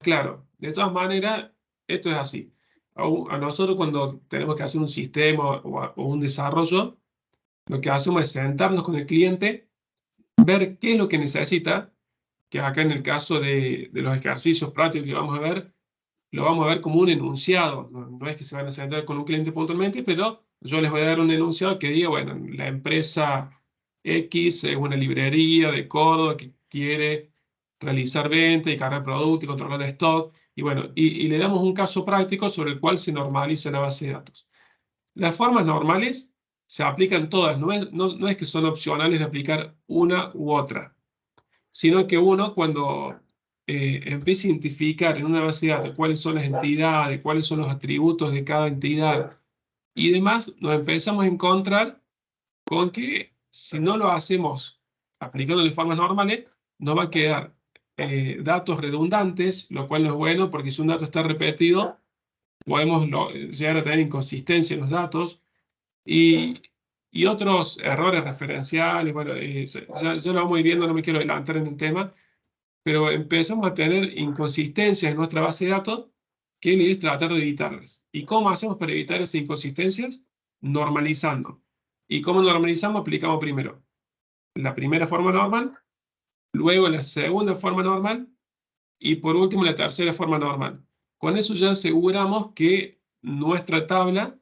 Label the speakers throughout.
Speaker 1: claro. De todas maneras, esto es así. A nosotros cuando tenemos que hacer un sistema o un desarrollo, lo que hacemos es sentarnos con el cliente, ver qué es lo que necesita, que acá en el caso de los ejercicios prácticos que vamos a ver, lo vamos a ver como un enunciado. No es que se van a sentar con un cliente puntualmente, pero yo les voy a dar un enunciado que diga, bueno, la empresa X es una librería de Córdoba que quiere realizar venta y cargar producto y controlar stock. Y bueno, y le damos un caso práctico sobre el cual se normaliza la base de datos. Las formas normales se aplican todas, no es que son opcionales de aplicar una u otra, sino que uno cuando empieza a identificar en una base de datos cuáles son las entidades, cuáles son los atributos de cada entidad y demás, nos empezamos a encontrar con que si no lo hacemos aplicando de formas normales, nos va a quedar datos redundantes, lo cual no es bueno porque si un dato está repetido, podemos llegar a tener inconsistencia en los datos y, y otros errores referenciales. Bueno, ya lo vamos a ir viendo, no me quiero adelantar en el tema, pero empezamos a tener inconsistencias en nuestra base de datos que la idea es tratar de evitarlas. ¿Y cómo hacemos para evitar esas inconsistencias? Normalizando. ¿Y cómo normalizamos? Aplicamos primero la primera forma normal, luego la segunda forma normal y por último la tercera forma normal. Con eso ya aseguramos que nuestra tabla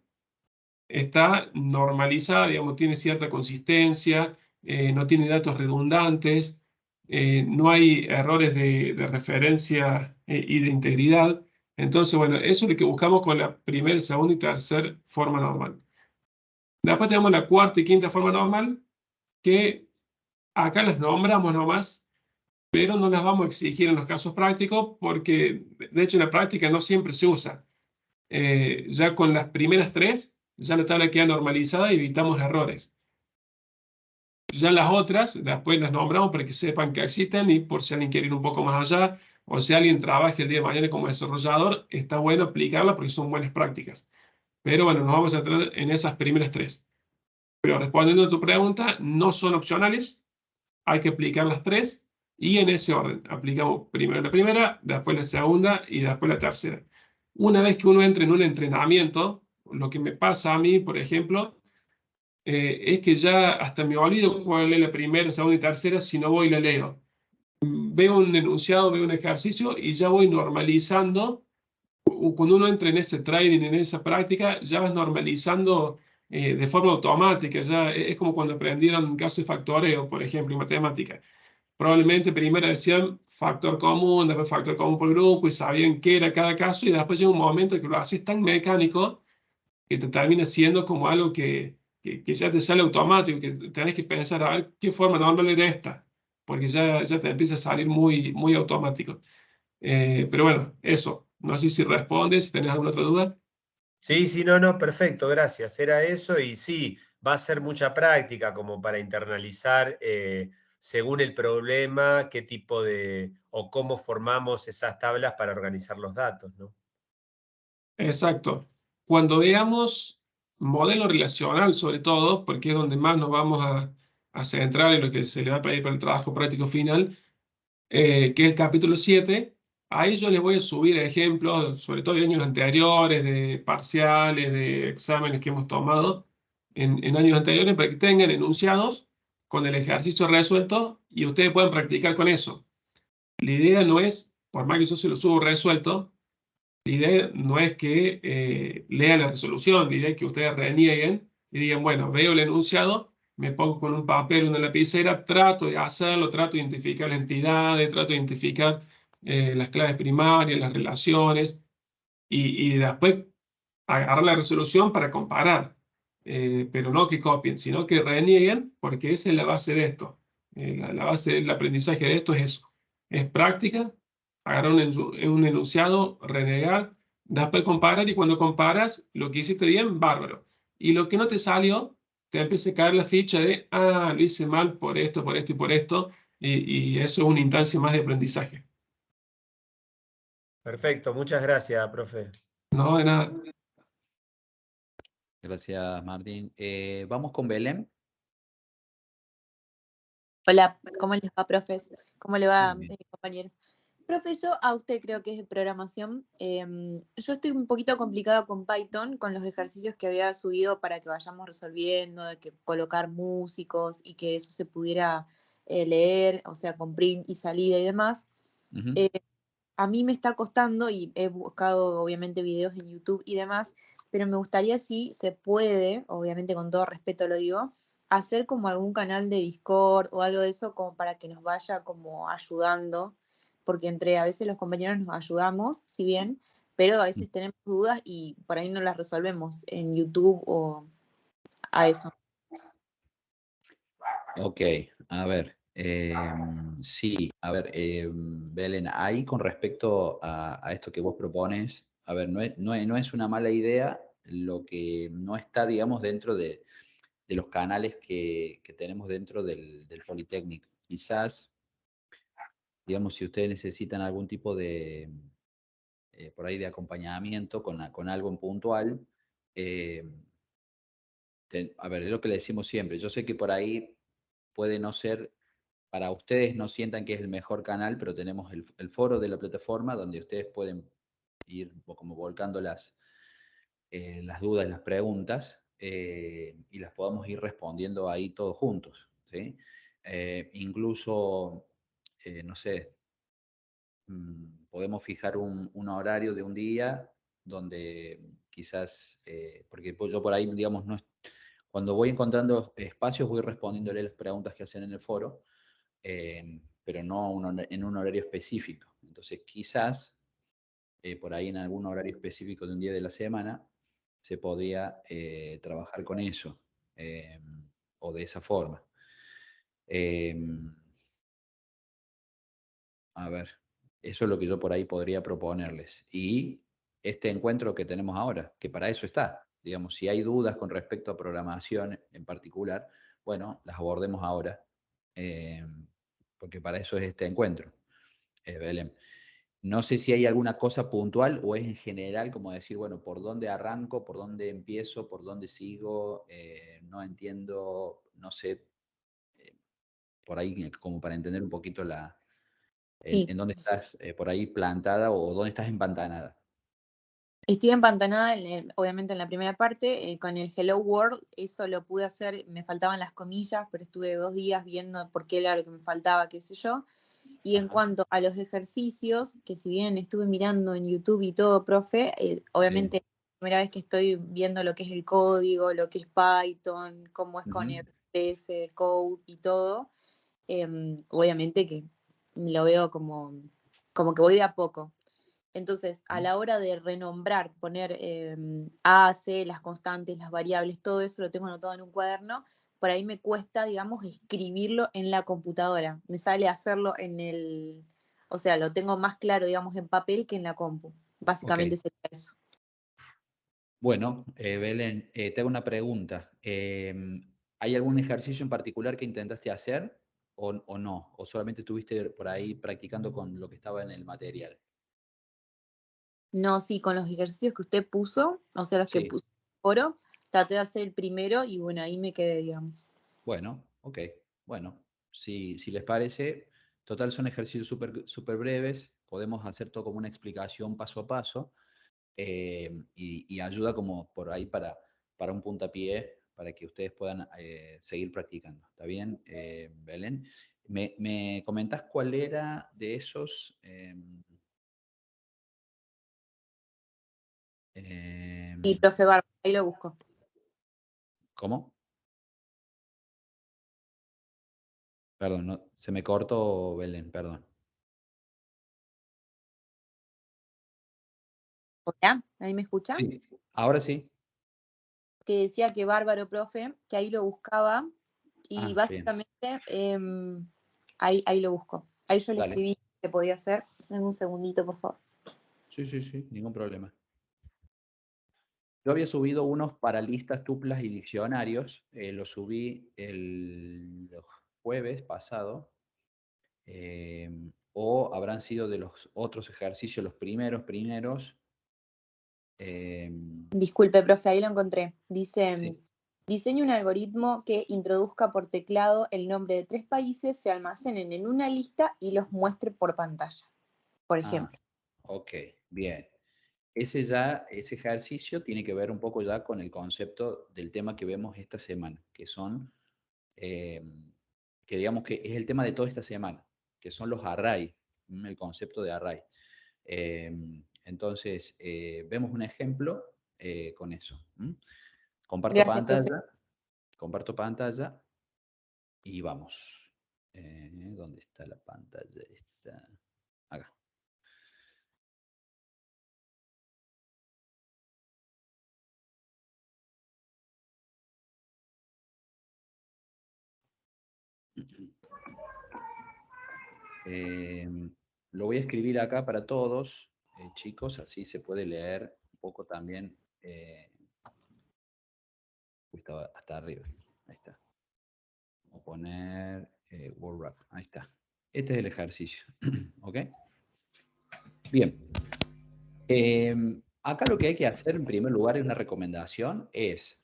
Speaker 1: está normalizada, digamos, tiene cierta consistencia, no tiene datos redundantes, no hay errores de referencia y de integridad. Entonces, bueno, eso es lo que buscamos con la primera, segunda y tercera forma normal. Después tenemos la cuarta y quinta forma normal, que acá las nombramos nomás, pero no las vamos a exigir en los casos prácticos porque, de hecho, en la práctica no siempre se usa. Ya con las primeras tres, ya la tabla queda normalizada y evitamos errores. Ya las otras, después las nombramos para que sepan que existen y por si alguien quiere ir un poco más allá o si alguien trabaja el día de mañana como desarrollador, está bueno aplicarlas porque son buenas prácticas. Pero bueno, nos vamos a centrar en esas primeras tres. Pero respondiendo a tu pregunta, no son opcionales, hay que aplicar las tres y en ese orden. Aplicamos primero la primera, después la segunda y después la tercera. Una vez que uno entra en un entrenamiento, lo que me pasa a mí, por ejemplo, es que ya hasta me olvido cuál es la primera, segunda y tercera si no voy y la leo. Veo un enunciado, veo un ejercicio y ya voy normalizando. Cuando uno entra en ese training, en esa práctica, ya vas normalizando de forma automática. Ya es como cuando aprendieron un caso de factoreo, por ejemplo, en matemática. Probablemente primero decían factor común, después factor común por grupo y sabían qué era cada caso y después llega un momento que lo haces tan mecánico que te termina siendo como algo que ya te sale automático, que tenés que pensar a ver qué forma normal era esta, porque ya te empieza a salir muy automático. Pero bueno, eso. No sé si respondes, si tenés alguna otra duda.
Speaker 2: Sí, sí, no, no, perfecto, gracias. Era eso y sí, va a ser mucha práctica como para internalizar según el problema, qué tipo de o cómo formamos esas tablas para organizar los datos, ¿no?
Speaker 1: Exacto. Cuando veamos modelo relacional, sobre todo, porque es donde más nos vamos a centrar en lo que se le va a pedir para el trabajo práctico final, que es el capítulo 7. Ahí yo les voy a subir ejemplos, sobre todo de años anteriores, de parciales, de exámenes que hemos tomado en años anteriores, para que tengan enunciados con el ejercicio resuelto y ustedes puedan practicar con eso. La idea no es, por más que yo se lo subo resuelto, la idea no es que lean la resolución, la idea es que ustedes renieguen y digan, bueno, veo el enunciado, me pongo con un papel, una lapicera, trato de hacerlo, trato de identificar las entidades, trato de identificar las claves primarias, las relaciones, y después agarrar la resolución para comparar. Pero no que copien, sino que renieguen, porque esa es la base de esto. La base del aprendizaje de esto es eso. Es práctica, agarrar un enunciado, renegar, después comparar, y cuando comparas, lo que hiciste bien, bárbaro. Y lo que no te salió, te empieza a caer la ficha de, ah, lo hice mal por esto y por esto, y eso es una instancia más de aprendizaje.
Speaker 2: Perfecto, muchas gracias, profe.
Speaker 1: No, de nada.
Speaker 3: Gracias, Martín. Vamos con Belén.
Speaker 4: Hola, ¿cómo les va, profes? ¿Cómo le va,
Speaker 3: Muy bien.
Speaker 4: compañeros? Profe, yo a usted creo que es de programación. Yo estoy un poquito complicada con Python, con los ejercicios que había subido para que vayamos resolviendo, de que colocar músicos y que eso se pudiera leer, o sea, con print y salida y demás.
Speaker 3: Ujú.
Speaker 4: A mí me está costando y he buscado obviamente videos en YouTube y demás, pero me gustaría si se puede, obviamente con todo respeto lo digo, hacer como algún canal de Discord o algo de eso como para que nos vaya como ayudando, porque entre a veces los compañeros nos ayudamos, si bien, pero a veces tenemos dudas y por ahí no las resolvemos en YouTube o a eso.
Speaker 3: Ok, a ver. Sí, a ver, Belén, ahí con respecto a esto que vos propones, a ver, no es una mala idea, lo que no está, digamos, dentro de los canales que tenemos dentro del Politécnico. Quizás, digamos, si ustedes necesitan algún tipo de, por ahí, de acompañamiento con algo en puntual, eh, a ver, es lo que le decimos siempre. Yo sé que por ahí puede no ser, para ustedes no sientan que es el mejor canal, pero tenemos el foro de la plataforma donde ustedes pueden ir como volcando las dudas, las preguntas, y las podamos ir respondiendo ahí todos juntos, ¿sí? Incluso, no sé, podemos fijar un horario de un día donde quizás, porque yo por ahí, digamos, cuando voy encontrando espacios voy respondiéndole las preguntas que hacen en el foro, pero no en un horario específico. Entonces quizás por ahí en algún horario específico de un día de la semana se podría trabajar con eso, eh, o de esa forma. Eh, a ver, eso es lo que yo por ahí podría proponerles. Y este encuentro que tenemos ahora, que para eso está. Digamos, si hay dudas con respecto a programación en particular, bueno, las abordemos ahora, eh, porque para eso es este encuentro, Belén. No sé si hay alguna cosa puntual o es en general como decir, bueno, ¿por dónde arranco? ¿Por dónde empiezo? ¿Por dónde sigo? No entiendo, no sé, eh, por ahí como para entender un poquito
Speaker 4: Sí.
Speaker 3: en dónde estás por ahí plantada o dónde estás empantanada.
Speaker 4: Estoy empantanada, obviamente en la primera parte, con el Hello World, eso lo pude hacer, me faltaban las comillas, pero estuve 2 días viendo por qué era lo que me faltaba, qué sé yo. Y en
Speaker 3: Ajá.
Speaker 4: cuanto a los ejercicios, que si bien estuve mirando en YouTube y todo, profe, obviamente
Speaker 3: Sí.
Speaker 4: es la primera vez que estoy viendo lo que es el código, lo que es Python, cómo es con
Speaker 3: Ujú.
Speaker 4: FPS, Code y todo, obviamente que lo veo como que voy de a poco. Entonces, a la hora de renombrar, poner A, C, las constantes, las variables, todo eso lo tengo anotado en un cuaderno. Por ahí me cuesta, digamos, escribirlo en la computadora. Me sale hacerlo o sea, lo tengo más claro, digamos, en papel que en la compu.
Speaker 3: Ok.
Speaker 4: Básicamente sería eso.
Speaker 3: Bueno, Belén, te hago una pregunta. ¿Hay algún ejercicio en particular que intentaste hacer o no? ¿O solamente estuviste por ahí practicando con lo que estaba en el material?
Speaker 4: No, sí, con los ejercicios que usted puso, o sea, los que
Speaker 3: Sí.
Speaker 4: puso en el foro, traté de hacer el primero y bueno, ahí me quedé, digamos.
Speaker 3: Bueno, ok. Bueno, si les parece, total son ejercicios súper breves, podemos hacer todo como una explicación paso a paso, y ayuda como por ahí para un puntapié, para que ustedes puedan seguir practicando. ¿Está bien, Belén? ¿Me comentás cuál era de esos?
Speaker 4: Y profe Barba, ahí lo busco.
Speaker 3: ¿Cómo? Perdón, se me cortó, Belén, perdón.
Speaker 4: ¿Hola? ¿Ahí me escucha?
Speaker 3: Sí, ahora sí.
Speaker 4: Que decía que bárbaro, profe, que ahí lo buscaba y
Speaker 3: Ah, bien,
Speaker 4: básicamente ahí lo busco. Ahí yo le
Speaker 3: dale.
Speaker 4: escribí que podía hacer. Dame un segundito, por favor.
Speaker 3: Sí, sí, sí, ningún problema. Yo había subido unos para listas, tuplas y diccionarios. Los subí el jueves pasado. O habrán sido de los otros ejercicios los primeros. eh,
Speaker 4: Disculpe, profe, ahí lo encontré. Dice,
Speaker 3: sí,
Speaker 4: diseñe un algoritmo que introduzca por teclado el nombre de 3 países, se almacenen en una lista y los muestre por pantalla. por ejemplo.
Speaker 3: Ok, bien. Ese ejercicio tiene que ver un poco ya con el concepto del tema que vemos esta semana, que son, que digamos que es el tema de toda esta semana, que son los arrays, el concepto de array. Entonces, vemos un ejemplo con eso. Comparto
Speaker 4: Gracias, profe.
Speaker 3: pantalla, comparto pantalla y vamos. ¿Dónde está la pantalla? Está acá. Lo voy a escribir acá para todos, chicos, así se puede leer un poco también. Estaba hasta arriba, ahí está. Vamos a poner Word Wrap, ahí está. Este es el ejercicio, ¿ok? Bien. Acá lo que hay que hacer en primer lugar, es una recomendación, es,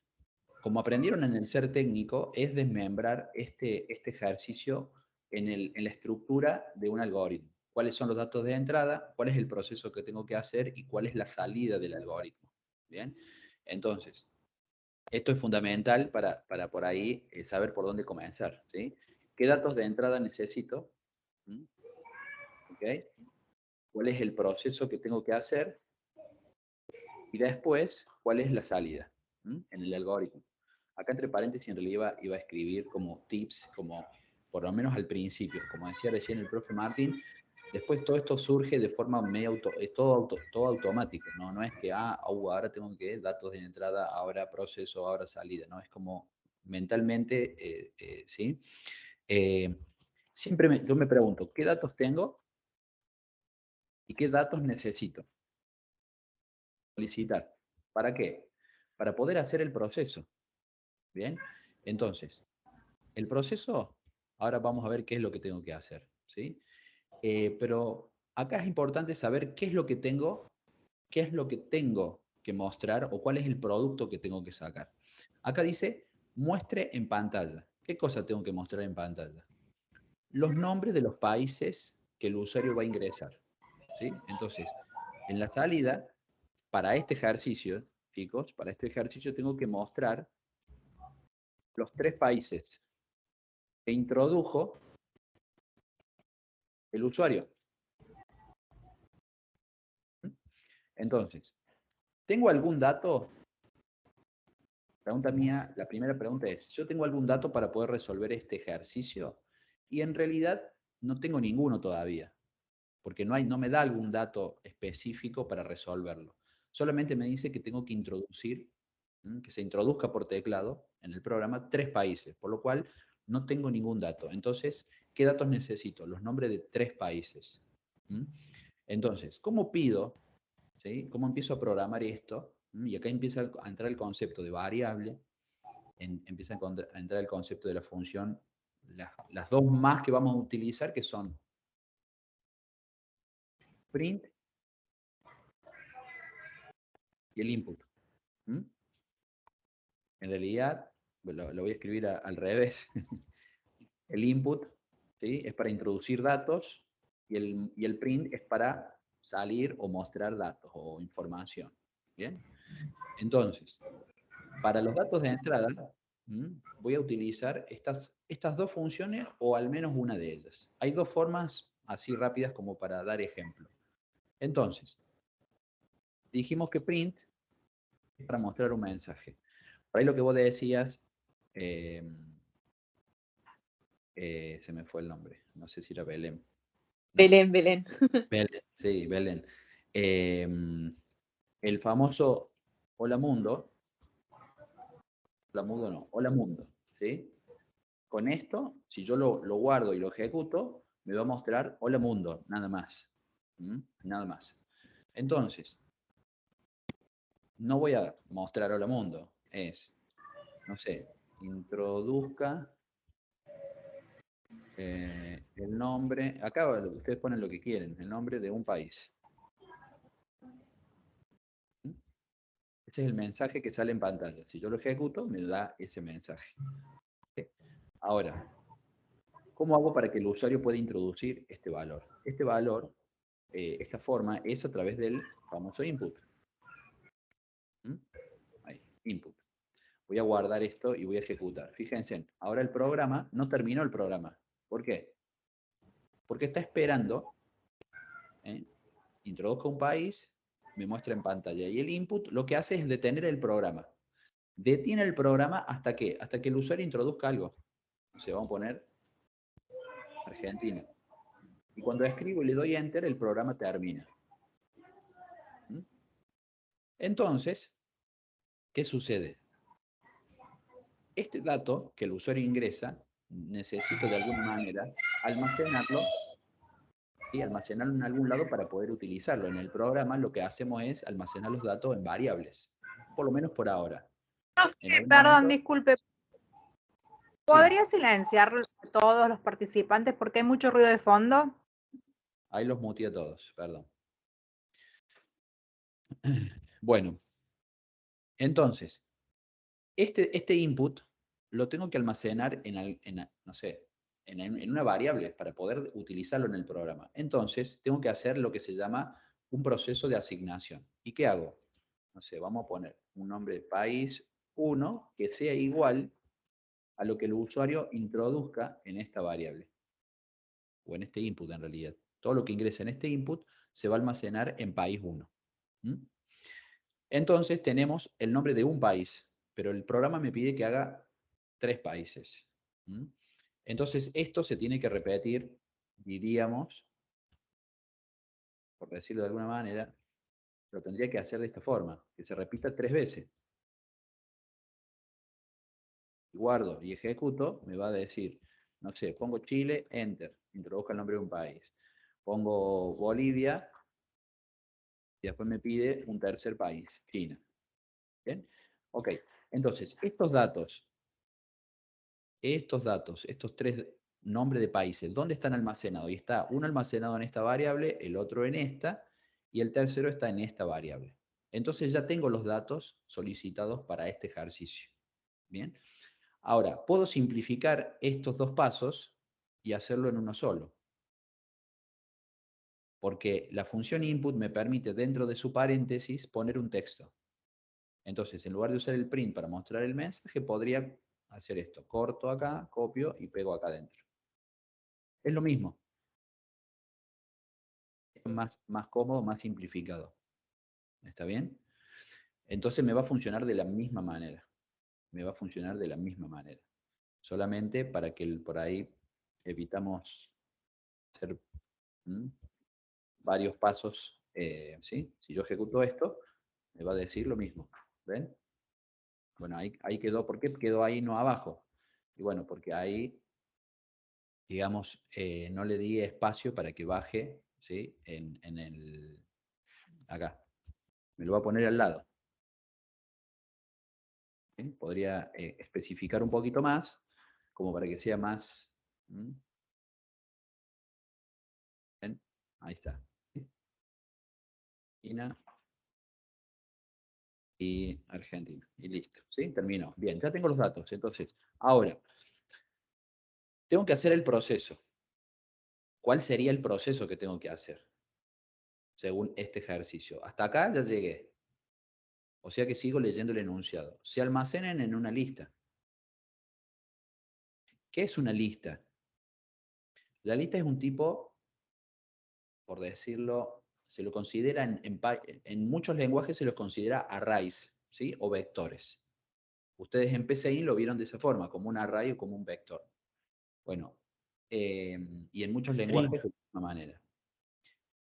Speaker 3: como aprendieron en el ser técnico, es desmembrar este ejercicio en la estructura de un algoritmo. ¿Cuáles son los datos de entrada? ¿Cuál es el proceso que tengo que hacer? ¿Y cuál es la salida del algoritmo? ¿Bien? Entonces, esto es fundamental para por ahí saber por dónde comenzar, ¿sí? ¿Qué datos de entrada necesito? ¿Ok? ¿Cuál es el proceso que tengo que hacer? Y después, ¿cuál es la salida en el algoritmo? Acá entre paréntesis en realidad iba a escribir como tips, como por lo menos al principio, como decía recién el profe Martín, después todo esto surge de forma medio es todo automático, ¿no? No es que, ahora tengo que datos de entrada, ahora proceso, ahora salida, ¿no? Es como mentalmente, ¿sí? Siempre yo me pregunto, ¿qué datos tengo y qué datos necesito solicitar? ¿Para qué? Para poder hacer el proceso. Bien, entonces, el proceso, ahora vamos a ver qué es lo que tengo que hacer, ¿sí? Pero acá es importante saber qué es lo que tengo que mostrar o cuál es el producto que tengo que sacar. Acá dice, muestre en pantalla. ¿Qué cosa tengo que mostrar en pantalla? Los nombres de los países que el usuario va a ingresar, ¿sí? Entonces, en la salida, para este ejercicio, chicos, para este ejercicio tengo que mostrar los 3 países que introdujo el usuario. Entonces, ¿tengo algún dato? Pregunta mía, la primera pregunta es, ¿yo tengo algún dato para poder resolver este ejercicio? Y en realidad no tengo ninguno todavía, porque no me da algún dato específico para resolverlo. Solamente me dice que tengo que introducir, que se introduzca por teclado en el programa 3 países, por lo cual no tengo ningún dato. Entonces, ¿qué datos necesito? Los nombres de 3 países. Entonces, ¿cómo pido? ¿Sí? ¿Cómo empiezo a programar esto? Y acá empieza a entrar el concepto de variable, empieza a entrar el concepto de la función, las dos más que vamos a utilizar, que son print y el input. En realidad, lo voy a escribir al revés. El input, ¿sí?, es para introducir datos y el print es para salir o mostrar datos o información. ¿Bien? Entonces, para los datos de entrada, voy a utilizar estas dos funciones o al menos una de ellas. Hay dos formas así rápidas como para dar ejemplo. Entonces, dijimos que print es para mostrar un mensaje. Por ahí lo que vos decías, se me fue el nombre, no sé si era Belén. No.
Speaker 4: Belén, Belén.
Speaker 3: Belén, sí, Belén. El famoso Hola Mundo, Hola Mundo, ¿sí? Con esto, si yo lo guardo y lo ejecuto, me va a mostrar Hola Mundo, nada más. Nada más. Entonces, no voy a mostrar Hola Mundo, es, no sé, introduzca el nombre, acá ustedes ponen lo que quieren, el nombre de un país. Ese es el mensaje que sale en pantalla. Si yo lo ejecuto, me da ese mensaje. ¿Okay? Ahora, ¿cómo hago para que el usuario pueda introducir este valor? Este valor esta forma es a través del famoso input. Ahí, input. Voy a guardar esto y voy a ejecutar. Fíjense, ahora el programa, no terminó el programa. ¿Por qué? Porque está esperando, introduzca un país, me muestra en pantalla, y el input lo que hace es detener el programa. Detiene el programa ¿hasta qué? Hasta que el usuario introduzca algo. O sea, vamos a poner Argentina. Y cuando escribo y le doy Enter, el programa termina. Entonces, ¿qué sucede? Este dato que el usuario ingresa, necesito de alguna manera almacenarlo y almacenarlo en algún lado para poder utilizarlo. En el programa lo que hacemos es almacenar los datos en variables, por lo menos por ahora.
Speaker 5: Perdón, disculpe. ¿Podría silenciar a todos los participantes porque hay mucho ruido de fondo?
Speaker 3: Ahí los muteé a todos, perdón. Bueno, entonces, este input lo tengo que almacenar no sé, en una variable para poder utilizarlo en el programa. Entonces, tengo que hacer lo que se llama un proceso de asignación. ¿Y qué hago? No sé, vamos a poner un nombre de país 1 que sea igual a lo que el usuario introduzca en esta variable. O en este input, en realidad. Todo lo que ingrese en este input se va a almacenar en país 1. Entonces, tenemos el nombre de un país, pero el programa me pide que haga 3 países. Entonces, esto se tiene que repetir, diríamos, por decirlo de alguna manera, lo tendría que hacer de esta forma, que se repita 3 veces. Guardo y ejecuto, me va a decir, no sé, pongo Chile, Enter, introduzca el nombre de un país. Pongo Bolivia, y después me pide un tercer país, China. ¿Bien? Ok, entonces, estos datos, estos 3 nombres de países, ¿dónde están almacenados? Y está uno almacenado en esta variable, el otro en esta, y el tercero está en esta variable. Entonces ya tengo los datos solicitados para este ejercicio. Bien. Ahora, puedo simplificar estos 2 pasos y hacerlo en uno solo. Porque la función input me permite dentro de su paréntesis poner un texto. Entonces, en lugar de usar el print para mostrar el mensaje, podría hacer esto. Corto acá, copio y pego acá adentro. Es lo mismo. Es más cómodo, más simplificado. ¿Está bien? Entonces me va a funcionar de la misma manera. Me va a funcionar de la misma manera. Solamente para que por ahí evitamos hacer varios pasos. ¿Sí? Si yo ejecuto esto, me va a decir lo mismo. ¿Ven? Bueno, ahí quedó. ¿Por qué quedó ahí no abajo? Y bueno, porque ahí, digamos, no le di espacio para que baje, ¿sí? Acá. Me lo va a poner al lado. ¿Sí? Podría especificar un poquito más, como para que sea más... ¿Ven? Ahí está. China y Argentina. Y listo. ¿Sí? Terminó. Bien, ya tengo los datos. Entonces, ahora, tengo que hacer el proceso. ¿Cuál sería el proceso que tengo que hacer? Según este ejercicio. Hasta acá ya llegué. O sea que sigo leyendo el enunciado. Se almacenan en una lista. ¿Qué es una lista? La lista es un tipo, por decirlo, se lo considera en muchos lenguajes se los considera arrays, ¿sí? O vectores. Ustedes en PCI lo vieron de esa forma, como un array o como un vector. Bueno, y en muchos lenguajes de la misma manera.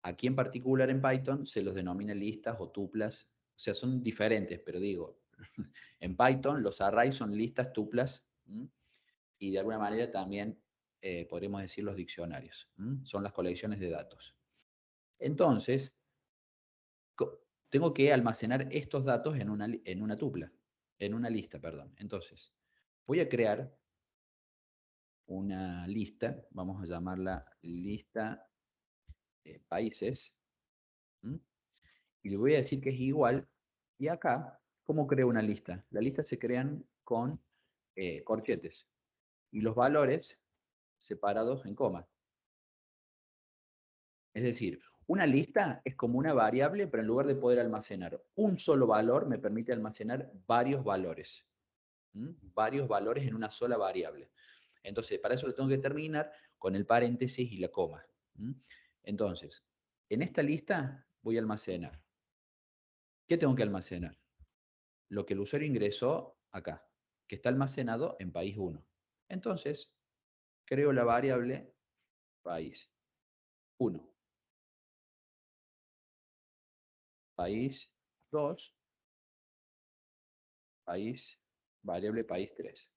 Speaker 3: Aquí en particular en Python se los denomina listas o tuplas, o sea, son diferentes, pero digo, en Python los arrays son listas, tuplas, y de alguna manera también podríamos decir los diccionarios, son las colecciones de datos. Entonces, tengo que almacenar estos datos en una tupla, en una lista, perdón. Entonces, voy a crear una lista, vamos a llamarla lista países, y le voy a decir que es igual, y acá, ¿cómo creo una lista? La lista se crean con corchetes, y los valores separados en coma. Es decir, Una lista es como una variable, pero en lugar de poder almacenar un solo valor, me permite almacenar varios valores. Varios valores en una sola variable. Entonces, para eso lo tengo que terminar con el paréntesis y la coma. Entonces, en esta lista voy a almacenar. ¿Qué tengo que almacenar? Lo que el usuario ingresó acá, que está almacenado en país 1. Entonces, creo la variable país 1. País 2. País, variable país 3.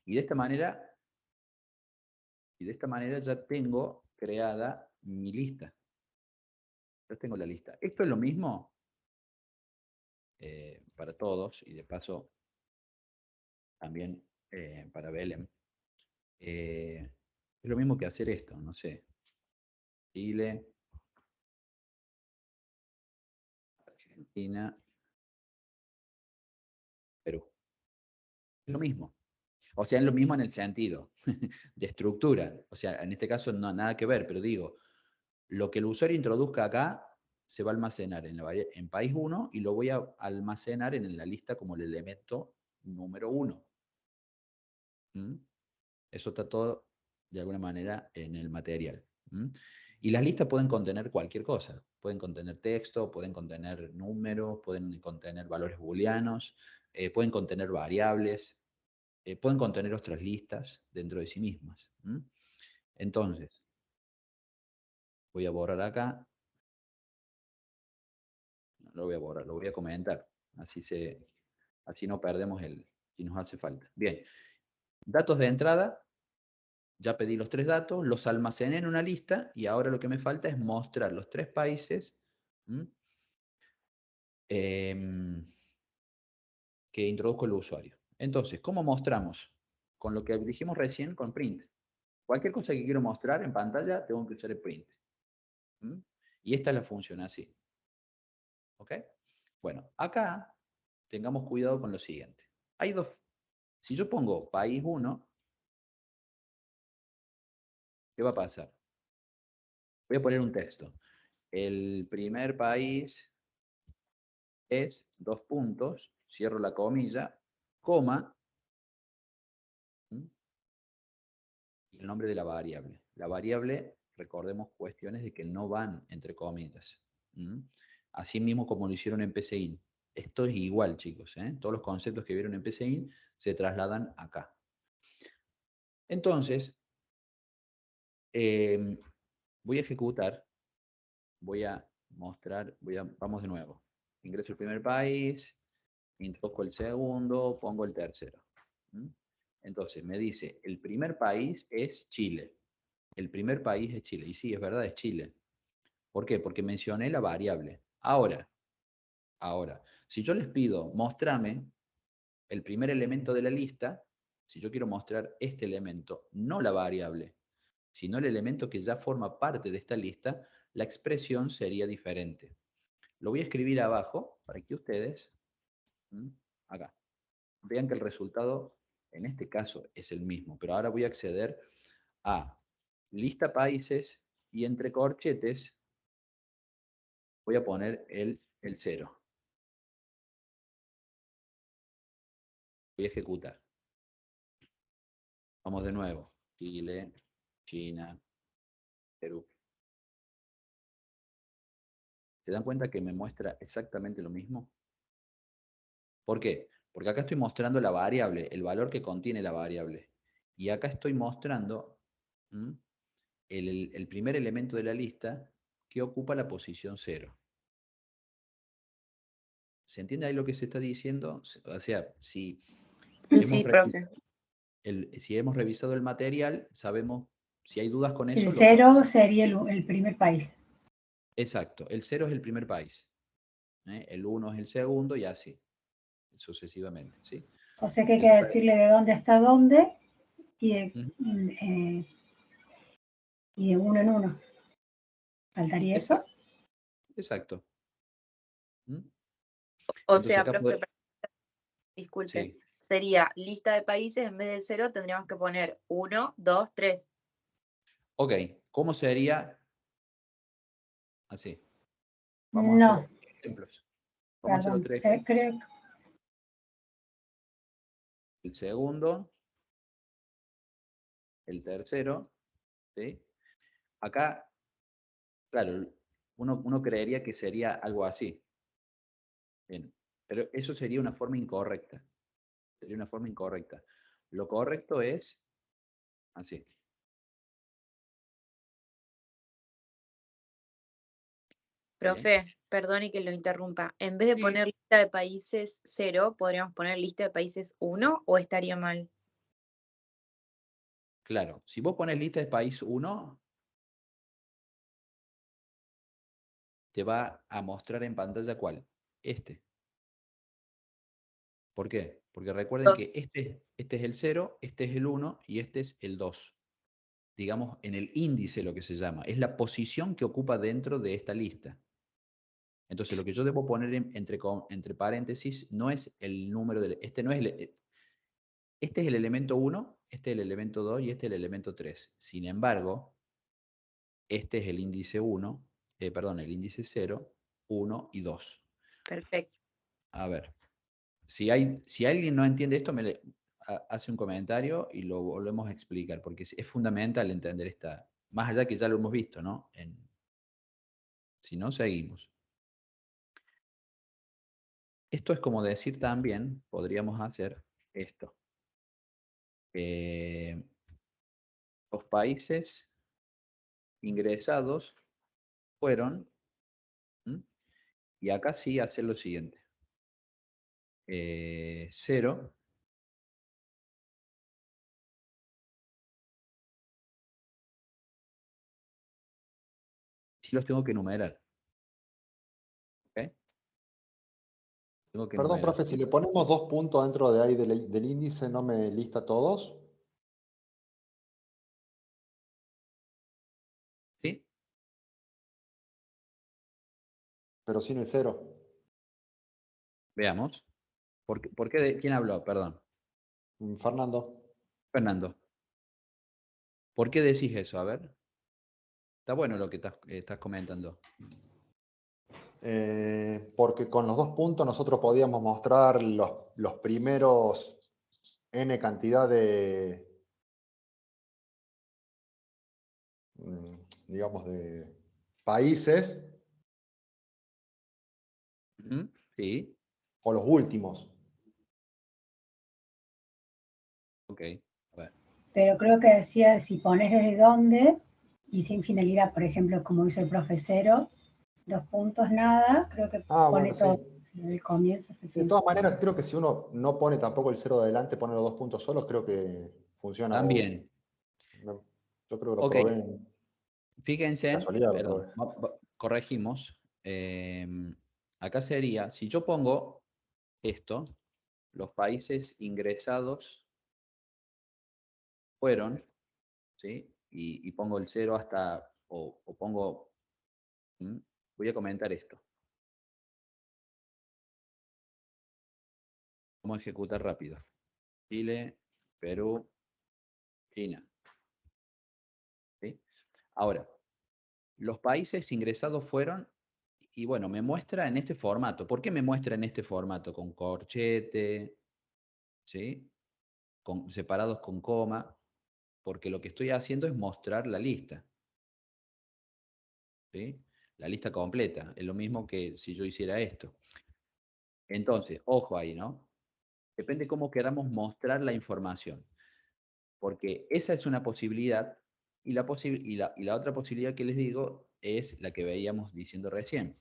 Speaker 3: Y de esta manera ya tengo creada mi lista. Ya tengo la lista. Esto es lo mismo para todos, y de paso también para Belén. Es lo mismo que hacer esto, no sé. Chile, Argentina, Perú. Es lo mismo. O sea, es lo mismo en el sentido de estructura. O sea, en este caso no nada que ver, pero digo, lo que el usuario introduzca acá se va a almacenar en país 1 y lo voy a almacenar en la lista como el elemento número 1. Eso está todo, de alguna manera, en el material. Y las listas pueden contener cualquier cosa. Pueden contener texto, pueden contener números, pueden contener valores booleanos, pueden contener variables, pueden contener otras listas dentro de sí mismas. Entonces, voy a borrar acá. No lo voy a borrar, lo voy a comentar. Así no perdemos si nos hace falta. Bien, datos de entrada. Ya pedí los 3 datos, los almacené en una lista y ahora lo que me falta es mostrar los 3 países que introduzco el usuario. Entonces, ¿cómo mostramos? Con lo que dijimos recién con print. Cualquier cosa que quiero mostrar en pantalla, tengo que usar el print. Y esta es la función así. ¿Ok? Bueno, acá tengamos cuidado con lo siguiente. Hay dos. Si yo pongo país 1, ¿qué va a pasar? Voy a poner un texto. El primer país es 2 puntos, cierro la comilla, coma, y el nombre de la variable. La variable, recordemos cuestiones de que no van entre comillas. Así mismo como lo hicieron en PCIN. Esto es igual, chicos. Todos los conceptos que vieron en PCIN se trasladan acá. Entonces, voy a ejecutar, voy a mostrar, vamos de nuevo. Ingreso el primer país, introduzco el segundo, pongo el tercero. Entonces me dice, el primer país es Chile. El primer país es Chile. Y sí, es verdad, es Chile. ¿Por qué? Porque mencioné la variable. Ahora, si yo les pido, mostrame el primer elemento de la lista, si yo quiero mostrar este elemento, no la variable, sino el elemento que ya forma parte de esta lista, la expresión sería diferente. Lo voy a escribir abajo para que ustedes, acá, vean que el resultado en este caso es el mismo, pero ahora voy a acceder a lista países y entre corchetes voy a poner el 0. Voy a ejecutar. Vamos de nuevo. Chile, China, Perú. ¿Se dan cuenta que me muestra exactamente lo mismo? ¿Por qué? Porque acá estoy mostrando la variable, el valor que contiene la variable. Y acá estoy mostrando el primer elemento de la lista que ocupa la posición 0. ¿Se entiende ahí lo que se está diciendo? O sea, si
Speaker 4: Sí, profe.
Speaker 3: hemos revisado el material, sabemos, si hay dudas con eso.
Speaker 6: El 0 sería el primer país.
Speaker 3: Exacto, el 0 es el primer país. El 1 es el segundo y así, sucesivamente. ¿Sí?
Speaker 6: O sea que hay que decirle de dónde hasta dónde y de uno en uno. ¿Faltaría eso?
Speaker 3: Exacto.
Speaker 4: O sea, profe, disculpe,
Speaker 3: sí.
Speaker 4: Sería lista de países, en vez de 0 tendríamos que poner 1, 2, 3.
Speaker 3: Ok, ¿cómo sería Así. Vamos a hacer
Speaker 6: No,
Speaker 3: ejemplos. Vamos a hacer
Speaker 6: perdón.
Speaker 3: otro ejemplo.
Speaker 6: Creo que
Speaker 3: El segundo, el tercero, ¿sí? Acá, claro, uno creería que sería algo así. Bien, pero eso sería una forma incorrecta. Sería una forma incorrecta. Lo correcto es así. Bien.
Speaker 4: Profe, perdone que lo interrumpa. En vez de
Speaker 3: Sí.
Speaker 4: poner lista de países 0, ¿podríamos poner lista de países 1 o estaría mal?
Speaker 3: Claro, si vos pones lista de país 1, te va a mostrar en pantalla cuál. Este. ¿Por qué? Porque recuerden que
Speaker 4: 2.
Speaker 3: este es el 0, este es el 1 y este es el 2. Digamos, en el índice lo que se llama. Es la posición que ocupa dentro de esta lista. Entonces, lo que yo debo poner entre paréntesis no es el número del... Este es el elemento 1, este es el elemento 2 y este es el elemento 3. Sin embargo, este es el índice 1, el índice 0, 1 y 2.
Speaker 4: Perfecto.
Speaker 3: A ver, si alguien no entiende esto, hace un comentario y lo volvemos a explicar, porque es fundamental entender esta, más allá que ya lo hemos visto, ¿no? Si no, seguimos. Esto es como decir también, podríamos hacer esto. Los países ingresados fueron, ¿m? Y acá sí hacer lo siguiente. 0. Sí los tengo que enumerar. ¿Ok? Tengo que
Speaker 7: Perdón,
Speaker 3: enumerar.
Speaker 7: profe, si le ponemos 2 puntos dentro de ahí del índice, ¿no me lista todos?
Speaker 3: ¿Sí?
Speaker 7: Pero sin el 0.
Speaker 3: Veamos. ¿Por qué ¿Quién habló? Perdón.
Speaker 7: Fernando.
Speaker 3: Fernando. ¿Por qué decís eso? A ver. Está bueno lo que estás comentando.
Speaker 7: Porque con los 2 puntos nosotros podíamos mostrar los primeros n cantidad de, digamos, de países
Speaker 3: Ujú, sí,
Speaker 7: o los últimos.
Speaker 3: ok. A ver.
Speaker 6: pero creo que decía si pones desde dónde y sin finalidad, por ejemplo, como hizo el profesor, 2 puntos, nada, creo que pone
Speaker 7: Bueno, sí.
Speaker 6: todo, desde el comienzo hasta el
Speaker 7: De
Speaker 6: final.
Speaker 7: todas maneras, creo que si uno no pone tampoco el 0 adelante, pone los 2 puntos solos, creo que funciona.
Speaker 3: También.
Speaker 7: Yo creo que lo
Speaker 3: Ok.
Speaker 7: probé en
Speaker 3: Fíjense,
Speaker 7: casualidad, lo
Speaker 3: perdón,
Speaker 7: probé.
Speaker 3: corregimos. Acá sería, si yo pongo esto, los países ingresados fueron, ¿sí? Y pongo el 0 hasta, o pongo, voy a comentar esto. Vamos a ejecutar rápido. Chile, Perú, China. ¿Sí? Ahora, los países ingresados fueron, y bueno, me muestra en este formato. ¿Por qué me muestra en este formato? Con corchete, ¿sí? Separados con coma, porque lo que estoy haciendo es mostrar la lista. ¿Sí? La lista completa. Es lo mismo que si yo hiciera esto. Entonces, ojo ahí, ¿no? Depende cómo queramos mostrar la información. Porque esa es una posibilidad y la otra posibilidad que les digo es la que veíamos diciendo recién.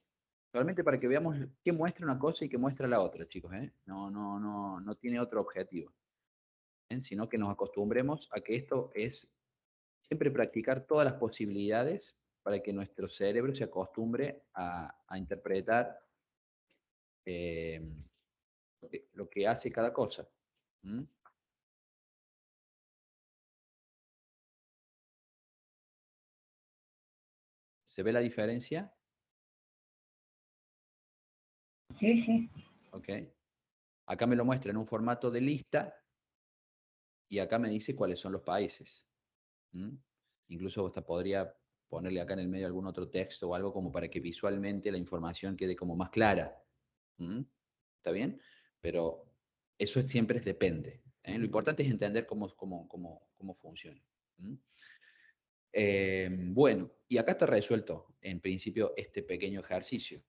Speaker 3: Solamente para que veamos qué muestra una cosa y qué muestra la otra, chicos. No tiene otro objetivo. Sino que nos acostumbremos a que esto es siempre practicar todas las posibilidades para que nuestro cerebro se acostumbre a interpretar lo que hace cada cosa. ¿Mm? ¿Se ve la diferencia?
Speaker 6: Sí, sí.
Speaker 3: ¿Ok? Acá me lo muestra en un formato de lista y acá me dice cuáles son los países. ¿Mm? Incluso hasta podría ponerle acá en el medio algún otro texto o algo como para que visualmente la información quede como más clara. ¿Está bien? Pero eso siempre depende. Lo importante es entender cómo funciona. Bueno, y acá está resuelto, en principio, este pequeño ejercicio.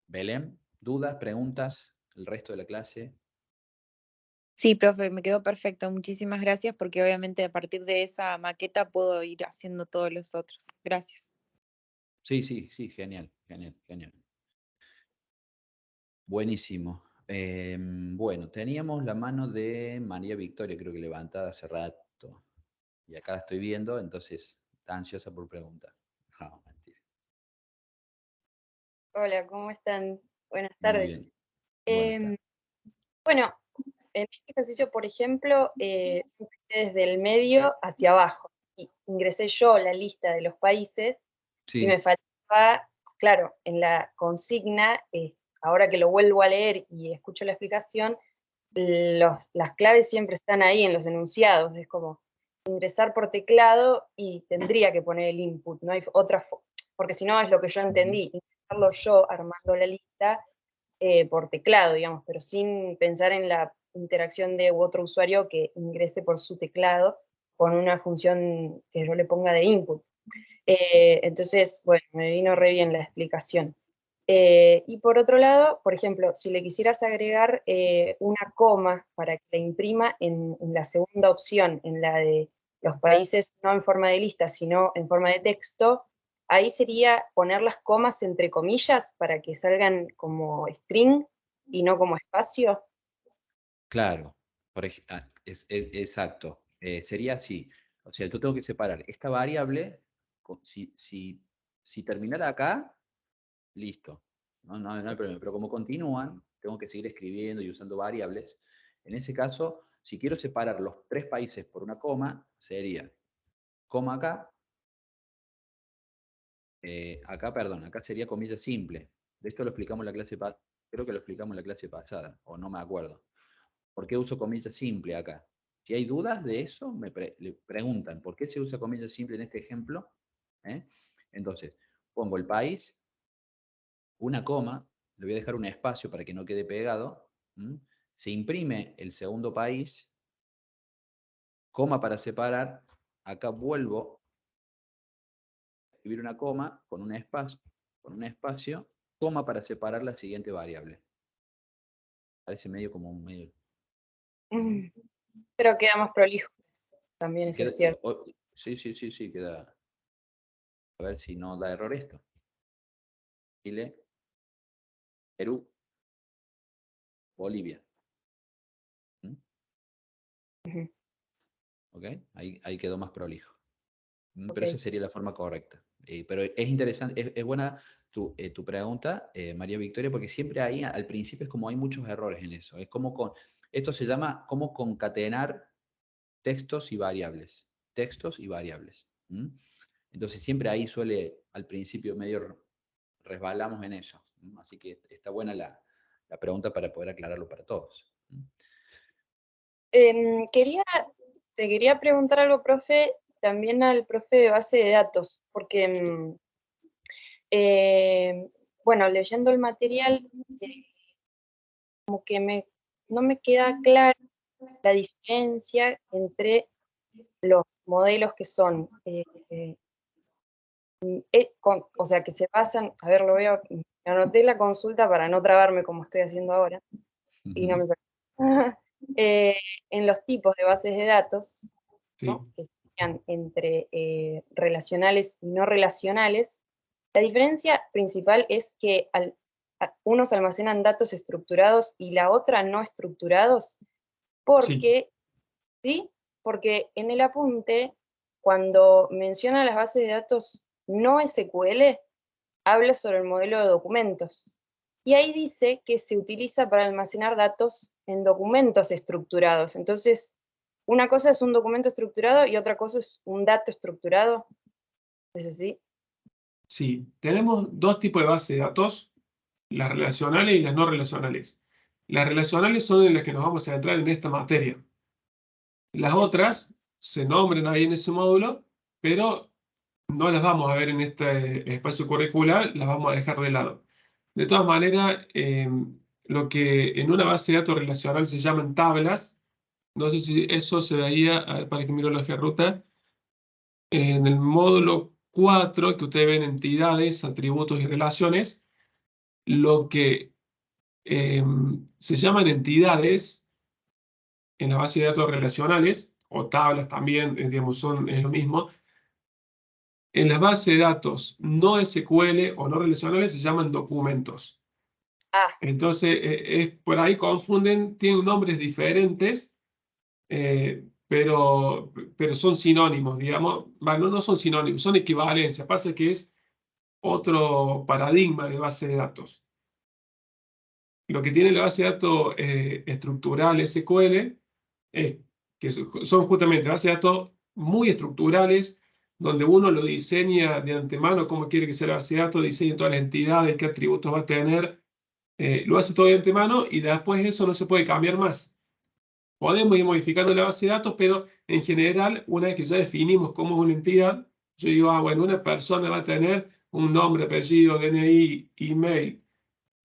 Speaker 3: Belén, ¿dudas, preguntas? ¿El resto de la clase?
Speaker 4: Sí, profe, me quedó perfecto. Muchísimas gracias porque obviamente a partir de esa maqueta puedo ir haciendo todos los otros. Gracias.
Speaker 3: Sí, genial. Buenísimo. Bueno, teníamos la mano de María Victoria, creo que levantada hace rato. Y acá la estoy viendo, entonces está ansiosa por preguntar. No, mentira.
Speaker 8: Hola, ¿cómo están? Buenas
Speaker 3: Muy
Speaker 8: tardes.
Speaker 3: bien. Buenas
Speaker 8: Em,
Speaker 3: tardes.
Speaker 8: bueno, en este ejercicio, por ejemplo, empecé desde el medio hacia abajo. Y ingresé yo la lista de los países y me
Speaker 3: Sí,
Speaker 8: faltaba, claro, en la consigna, ahora que lo vuelvo a leer y escucho la explicación, las claves siempre están ahí en los enunciados. Es como ingresar por teclado y tendría que poner el input, no hay otra, porque si no es lo que yo entendí, ingresarlo yo armando la lista por teclado, digamos, pero sin pensar en la interacción de otro usuario que ingrese por su teclado con una función que yo le ponga de input. Entonces, bueno, me vino re bien la explicación. Y por otro lado, por ejemplo, si le quisieras agregar una coma para que la imprima en la segunda opción, en la de los países no en forma de lista, sino en forma de texto, ahí sería poner las comas entre comillas para que salgan como string y no como espacio.
Speaker 3: claro. Exacto. Sería así. O sea, yo tengo que separar esta variable, si terminara acá, listo. No hay problema. Pero como continúan, tengo que seguir escribiendo y usando variables. En ese caso, si quiero separar los 3 países por una coma, sería coma acá. Acá sería comilla simple. De esto lo explicamos en la clase pasada. Creo que lo explicamos en la clase pasada, o no me acuerdo. ¿Por qué uso comilla simple acá? Si hay dudas de eso, le preguntan, ¿por qué se usa comilla simple en este ejemplo? Entonces, pongo el país, una coma, le voy a dejar un espacio para que no quede pegado, se imprime el segundo país, coma para separar, acá vuelvo a escribir una coma con un espacio, coma para separar la siguiente variable. Parece medio como un medio.
Speaker 8: Pero queda más prolijo. También eso es cierto.
Speaker 3: Sí, queda. A ver si no da error esto. Chile, Perú, Bolivia. ¿Ok? Ahí quedó más prolijo. Pero esa sería la forma correcta. Pero es interesante, es buena tu pregunta, María Victoria, porque siempre ahí al principio es como hay muchos errores en eso. Es como esto se llama cómo concatenar textos y variables. Textos y variables. Entonces siempre ahí suele, al principio medio resbalamos en eso. Así que está buena la pregunta para poder aclararlo para todos.
Speaker 8: Te quería preguntar algo, profe, también al profe de base de datos, porque, bueno, leyendo el material, como que no me queda clara la diferencia entre los modelos que son, o sea, que se basan, a ver, anoté la consulta para no trabarme como estoy haciendo ahora, y no me saco. En los tipos de bases de datos, ¿no? Que serían entre relacionales y no relacionales, la diferencia principal es que unos almacenan datos estructurados y la otra no estructurados, porque, ¿sí? Porque en el apunte, cuando menciona las bases de datos no SQL, habla sobre el modelo de documentos. Y ahí dice que se utiliza para almacenar datos en documentos estructurados. Entonces, una cosa es un documento estructurado y otra cosa es un dato estructurado. ¿Es así?
Speaker 1: Sí, tenemos dos tipos de bases de datos, las relacionales y las no relacionales. Las relacionales son en las que nos vamos a centrar en esta materia. Las otras se nombran ahí en ese módulo pero no las vamos a ver en este espacio curricular, las vamos a dejar de lado. De todas maneras, lo que en una base de datos relacional se llaman tablas, no sé si eso se veía, a ver, para que miro la hoja de ruta, en el módulo 4, que ustedes ven entidades, atributos y relaciones, lo que se llaman entidades en la base de datos relacionales, o tablas también, digamos, es lo mismo. En las bases de datos no SQL o no relacionales se llaman documentos. Entonces, por ahí confunden, tienen nombres diferentes, pero son sinónimos, digamos. Bueno, no son sinónimos, son equivalencias. Pasa que es otro paradigma de base de datos. Lo que tiene la base de datos estructural SQL es que son justamente bases de datos muy estructurales, donde uno lo diseña de antemano, cómo quiere que sea la base de datos, diseña todas las entidades, qué atributos va a tener, lo hace todo de antemano y después eso no se puede cambiar más. Podemos ir modificando la base de datos, pero en general, una vez que ya definimos cómo es una entidad, yo digo, bueno, una persona va a tener un nombre, apellido, DNI, email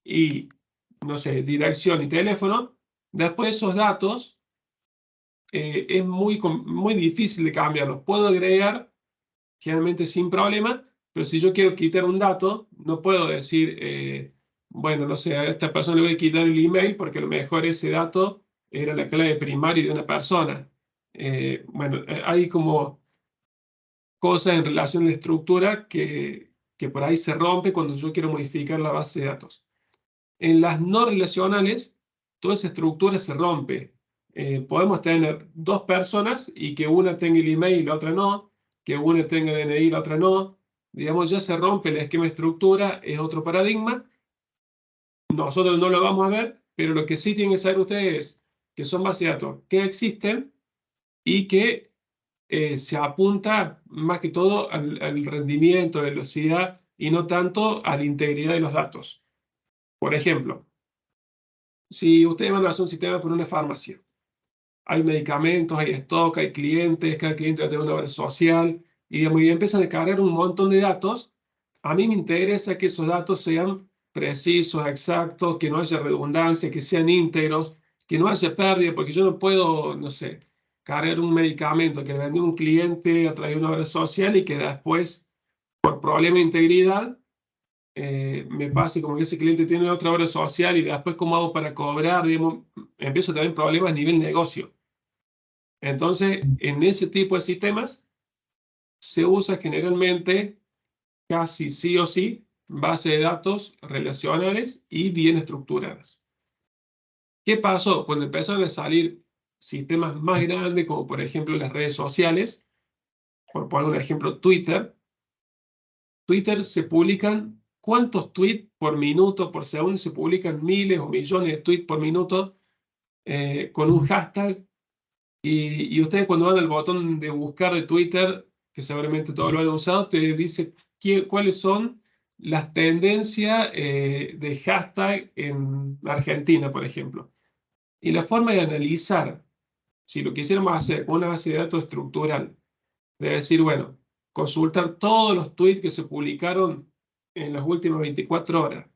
Speaker 1: y, no sé, dirección y teléfono. Después esos datos es muy difícil de cambiarlos. Puedo agregar, generalmente sin problema, pero si yo quiero quitar un dato, no puedo decir, bueno, no sé, a esta persona le voy a quitar el email porque a lo mejor ese dato era la clave primaria de una persona. Bueno, hay como cosas en relación a la estructura que por ahí se rompe cuando yo quiero modificar la base de datos. En las no relacionales, toda esa estructura se rompe. Podemos tener dos personas y que una tenga el email y la otra no, que una tenga DNI y la otra no. Digamos, ya se rompe el esquema de estructura, es otro paradigma. Nosotros no lo vamos a ver, pero lo que sí tienen que saber ustedes es que son bases de datos que existen y que se apunta más que todo al rendimiento, velocidad y no tanto a la integridad de los datos. Por ejemplo, si ustedes van a hacer un sistema por una farmacia, hay medicamentos, hay stock, hay clientes, cada cliente va a tener una obra social, y empiezan a cargar un montón de datos. A mí me interesa que esos datos sean precisos, exactos, que no haya redundancia, que sean íntegros, que no haya pérdida, porque yo no puedo, no sé, cargar un medicamento que le vendió un cliente a través de una obra social y que después, por problema de integridad, me pase como que ese cliente tiene otra obra social y después cómo hago para cobrar, digamos, empiezo a tener problemas a nivel negocio. Entonces, en ese tipo de sistemas se usa generalmente, casi sí o sí, base de datos relacionales y bien estructuradas. ¿Qué pasó? Cuando empezaron a salir sistemas más grandes, como por ejemplo las redes sociales, por poner un ejemplo, Twitter se publican, ¿cuántos tweets por minuto, por segundo? Se publican miles o millones de tweets por minuto con un hashtag. Y ustedes cuando van al botón de buscar de Twitter, que seguramente todos lo han usado, te dice cuáles son las tendencias de hashtag en Argentina, por ejemplo. Y la forma de analizar, si lo quisiéramos hacer con una base de datos estructural, de decir, bueno, consultar todos los tweets que se publicaron en las últimas 24 horas,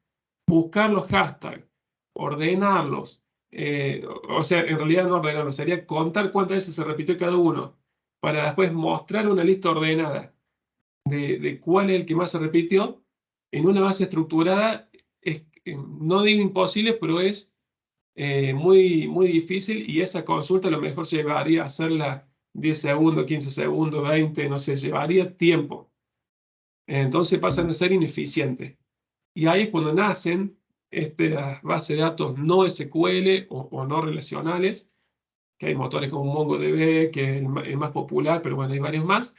Speaker 1: buscar los hashtags, ordenarlos, o sea, en realidad no ordenarlos, sería contar cuántas veces se repitió cada uno, para después mostrar una lista ordenada de cuál es el que más se repitió, en una base estructurada, no digo imposible, pero es muy difícil y esa consulta a lo mejor llevaría a hacerla 10 segundos, 15 segundos, 20, no sé, llevaría tiempo. Entonces pasan a ser ineficientes. Y ahí es cuando nacen estas bases de datos no SQL o no relacionales, que hay motores como MongoDB, que es el más popular, pero bueno, hay varios más,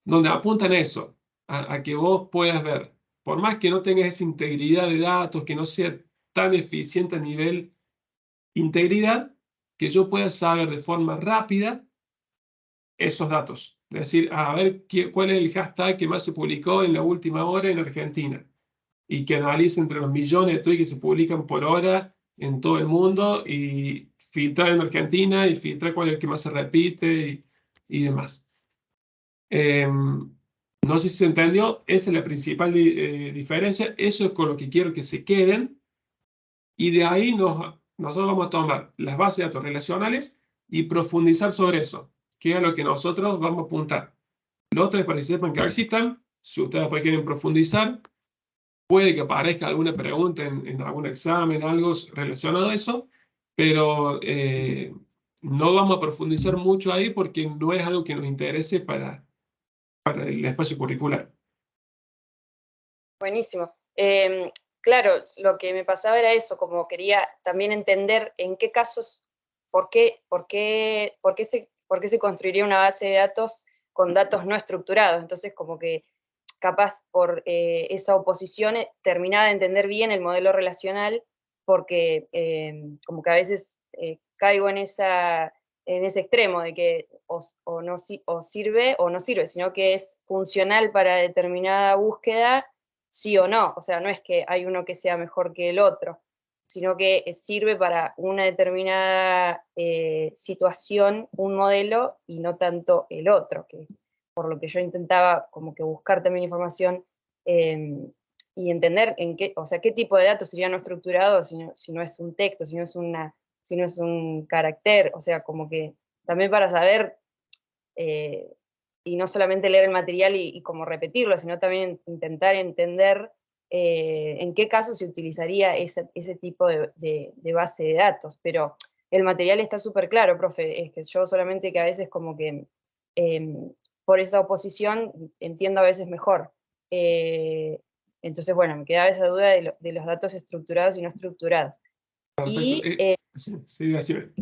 Speaker 1: donde apuntan a eso, a que vos puedas ver, por más que no tengas esa integridad de datos, que no sea tan eficiente a nivel integridad, que yo pueda saber de forma rápida esos datos. Es decir, a ver cuál es el hashtag que más se publicó en la última hora en Argentina. Y que analice entre los millones de tweets que se publican por hora en todo el mundo y filtrar en Argentina y filtrar cuál es el que más se repite y demás. No sé si se entendió, esa es la principal diferencia, eso es con lo que quiero que se queden, y de ahí nosotros vamos a tomar las bases de datos relacionales y profundizar sobre eso, que es a lo que nosotros vamos a apuntar. Lo otro es para que sepan que existan, si ustedes después quieren profundizar, puede que aparezca alguna pregunta en algún examen, algo relacionado a eso, pero no vamos a profundizar mucho ahí porque no es algo que nos interese para el espacio curricular.
Speaker 8: Buenísimo. Claro, lo que me pasaba era eso, como quería también entender en qué casos, por qué se construiría una base de datos con datos no estructurados. Entonces, como que capaz por esa oposición terminaba de entender bien el modelo relacional, porque como que a veces caigo en ese extremo de que o sirve o no sirve, sino que es funcional para determinada búsqueda, sí o no. O sea, no es que hay uno que sea mejor que el otro, sino que sirve para una determinada situación, un modelo, y no tanto el otro, que por lo que yo intentaba como que buscar también información y entender en qué, o sea, qué tipo de datos sería no estructurado si no es un texto, si no es un carácter, o sea, como que también para saber y no solamente leer el material y como repetirlo, sino también intentar entender en qué caso se utilizaría ese tipo de base de datos. Pero el material está súper claro, profe, es que yo solamente que a veces como que por esa oposición entiendo a veces mejor. Entonces, bueno, me quedaba esa duda de los datos estructurados y no estructurados.
Speaker 1: Perfecto.
Speaker 8: Y,
Speaker 1: Sí, así ve.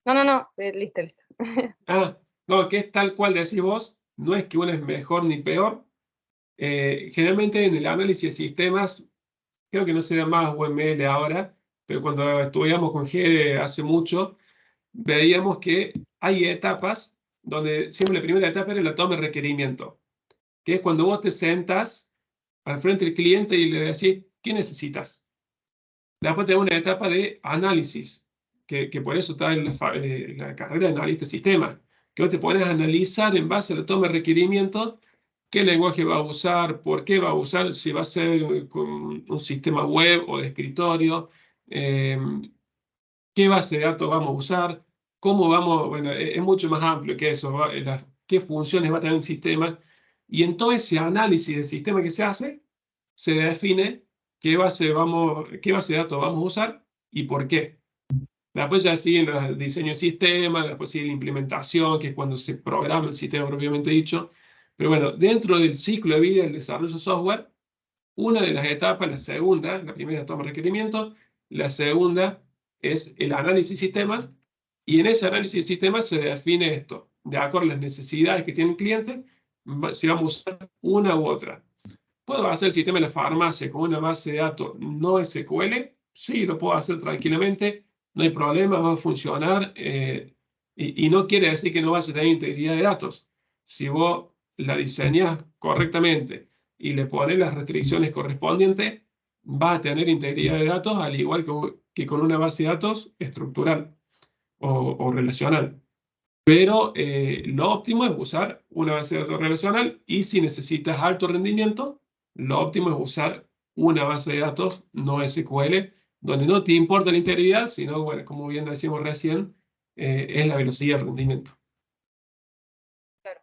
Speaker 8: no, listo.
Speaker 1: No, que es tal cual decís vos, no es que uno es mejor ni peor. Generalmente en el análisis de sistemas, creo que no se da más UML ahora, pero cuando estudiamos con GED hace mucho, veíamos que hay etapas donde siempre la primera etapa era la toma de requerimiento, que es cuando vos te sentas al frente del cliente y le decís, ¿qué necesitas? Después tenemos una etapa de análisis, que por eso está en la carrera de analista de sistemas, que vos te pones a analizar en base a la toma de requerimiento qué lenguaje va a usar, por qué va a usar, si va a ser con un sistema web o de escritorio, qué base de datos vamos a usar, cómo vamos, bueno, es mucho más amplio que eso, qué funciones va a tener el sistema, y en todo ese análisis del sistema que se hace, se define qué base de datos vamos a usar y por qué. Después ya siguen los diseños de sistemas, después sigue la implementación, que es cuando se programa el sistema propiamente dicho. Pero bueno, dentro del ciclo de vida del desarrollo de software, una de las etapas, la segunda, la primera toma de requerimientos, la segunda es el análisis de sistemas, y en ese análisis de sistemas se define esto, de acuerdo a las necesidades que tiene el cliente, si vamos a usar una u otra. ¿Puedo hacer el sistema de la farmacia con una base de datos no SQL? Sí, lo puedo hacer tranquilamente, no hay problema, va a funcionar, y no quiere decir que no vaya a tener integridad de datos. Si vos la diseñas correctamente y le pones las restricciones correspondientes, va a tener integridad de datos al igual que con una base de datos estructural o relacional. Pero lo óptimo es usar una base de datos relacional, y si necesitas alto rendimiento, lo óptimo es usar una base de datos no SQL, donde no te importa la integridad, sino, bueno, como bien decimos recién, es la velocidad de rendimiento.
Speaker 8: Claro.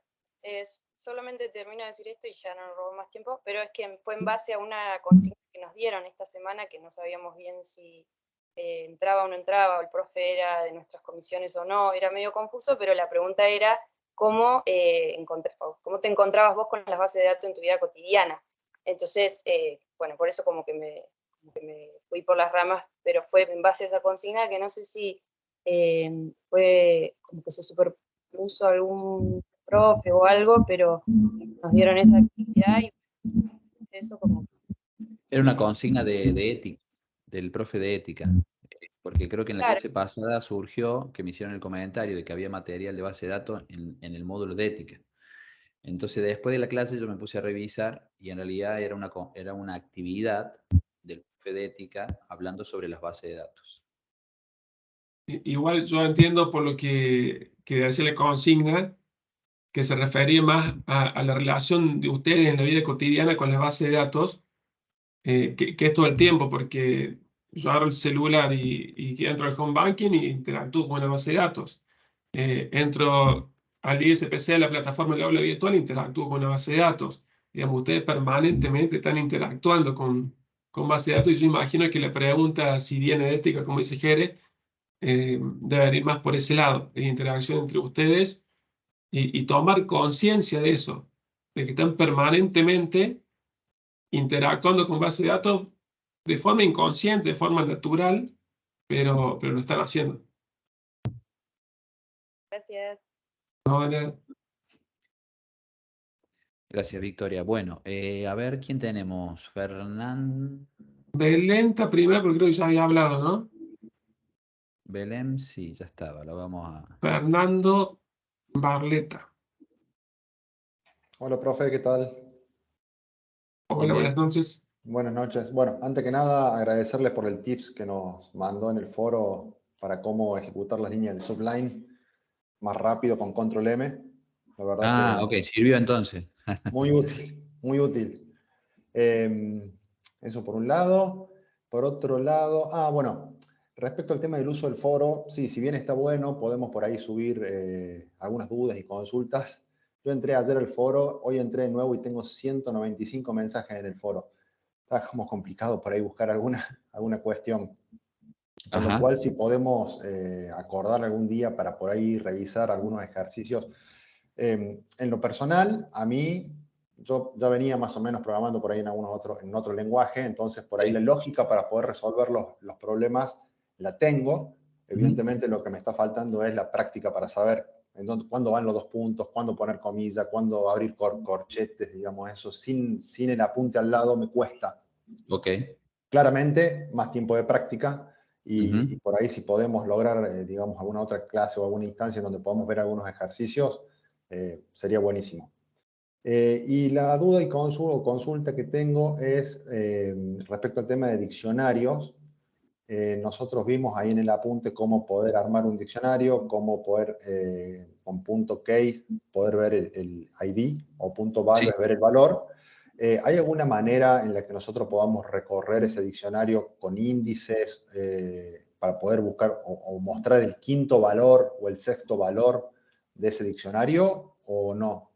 Speaker 8: Solamente termino de decir esto y ya no robo más tiempo, pero es que fue en base a una consigna que nos dieron esta semana, que no sabíamos bien si entraba o no entraba, o el profe era de nuestras comisiones o no, era medio confuso, pero la pregunta era cómo te encontrabas vos con las bases de datos en tu vida cotidiana. Entonces, bueno, por eso como que me fui por las ramas, pero fue en base a esa consigna que no sé si fue como que se superpuso algún profe o algo, pero nos dieron esa actividad y eso como...
Speaker 3: Era una consigna de ética, del profe de ética, porque creo que en la
Speaker 8: Claro.
Speaker 3: clase pasada surgió que me hicieron el comentario de que había material de base de datos en el módulo de ética. Entonces, después de la clase yo me puse a revisar y en realidad era una actividad del profe de ética hablando sobre las bases de datos.
Speaker 1: Igual yo entiendo por lo que decía la consigna, que se refería más a la relación de ustedes en la vida cotidiana con la base de datos, que es todo el tiempo, porque yo agarro el celular y entro al home banking y interactúo con la base de datos. Entro al ISPC, a la plataforma del aula virtual, interactúo con la base de datos. Digamos, ustedes permanentemente están interactuando con base de datos y yo imagino que la pregunta, si viene de ética, como dice Jere, debe ir más por ese lado, de interacción entre ustedes y tomar conciencia de eso, de que están permanentemente interactuando con base de datos de forma inconsciente, de forma natural, pero lo están haciendo.
Speaker 8: Gracias.
Speaker 1: ¿No?
Speaker 3: Gracias, Victoria. Bueno, a ver, ¿quién tenemos? Fernán.
Speaker 1: Belén está primero, porque creo que ya había hablado, ¿no?
Speaker 3: Belén, sí, ya estaba, lo vamos a...
Speaker 1: Fernando Barleta.
Speaker 7: Hola, profe, ¿qué tal?
Speaker 1: Hola, buenas noches.
Speaker 7: Buenas noches. Bueno, antes que nada, agradecerles por el tips que nos mandó en el foro para cómo ejecutar las líneas del subline más rápido con control M. La verdad que
Speaker 3: ok, sirvió entonces.
Speaker 7: muy útil, muy útil. Eso por un lado. Por otro lado, bueno, respecto al tema del uso del foro, sí, si bien está bueno, podemos por ahí subir algunas dudas y consultas. Yo entré ayer al foro, hoy entré de nuevo y tengo 195 mensajes en el foro. Está como complicado por ahí buscar alguna cuestión. Con lo cual, si podemos acordar algún día para por ahí revisar algunos ejercicios. En lo personal, a mí, yo ya venía más o menos programando por ahí en otro lenguaje, entonces por ahí la lógica para poder resolver los problemas la tengo. Evidentemente lo que me está faltando es la práctica para saber cuándo van los dos puntos, cuándo poner comillas, cuándo abrir corchetes, digamos, eso sin el apunte al lado me cuesta.
Speaker 3: Ok.
Speaker 7: Claramente, más tiempo de práctica. Y por ahí si podemos lograr, digamos, alguna otra clase o alguna instancia en donde podamos ver algunos ejercicios, sería buenísimo. Y la duda y consulta que tengo es respecto al tema de diccionarios. Nosotros vimos ahí en el apunte cómo poder armar un diccionario, cómo poder, con punto case, poder ver el ID, o punto value, ver el valor. ¿Hay alguna manera en la que nosotros podamos recorrer ese diccionario con índices para poder buscar o mostrar el quinto valor o el sexto valor de ese diccionario o no?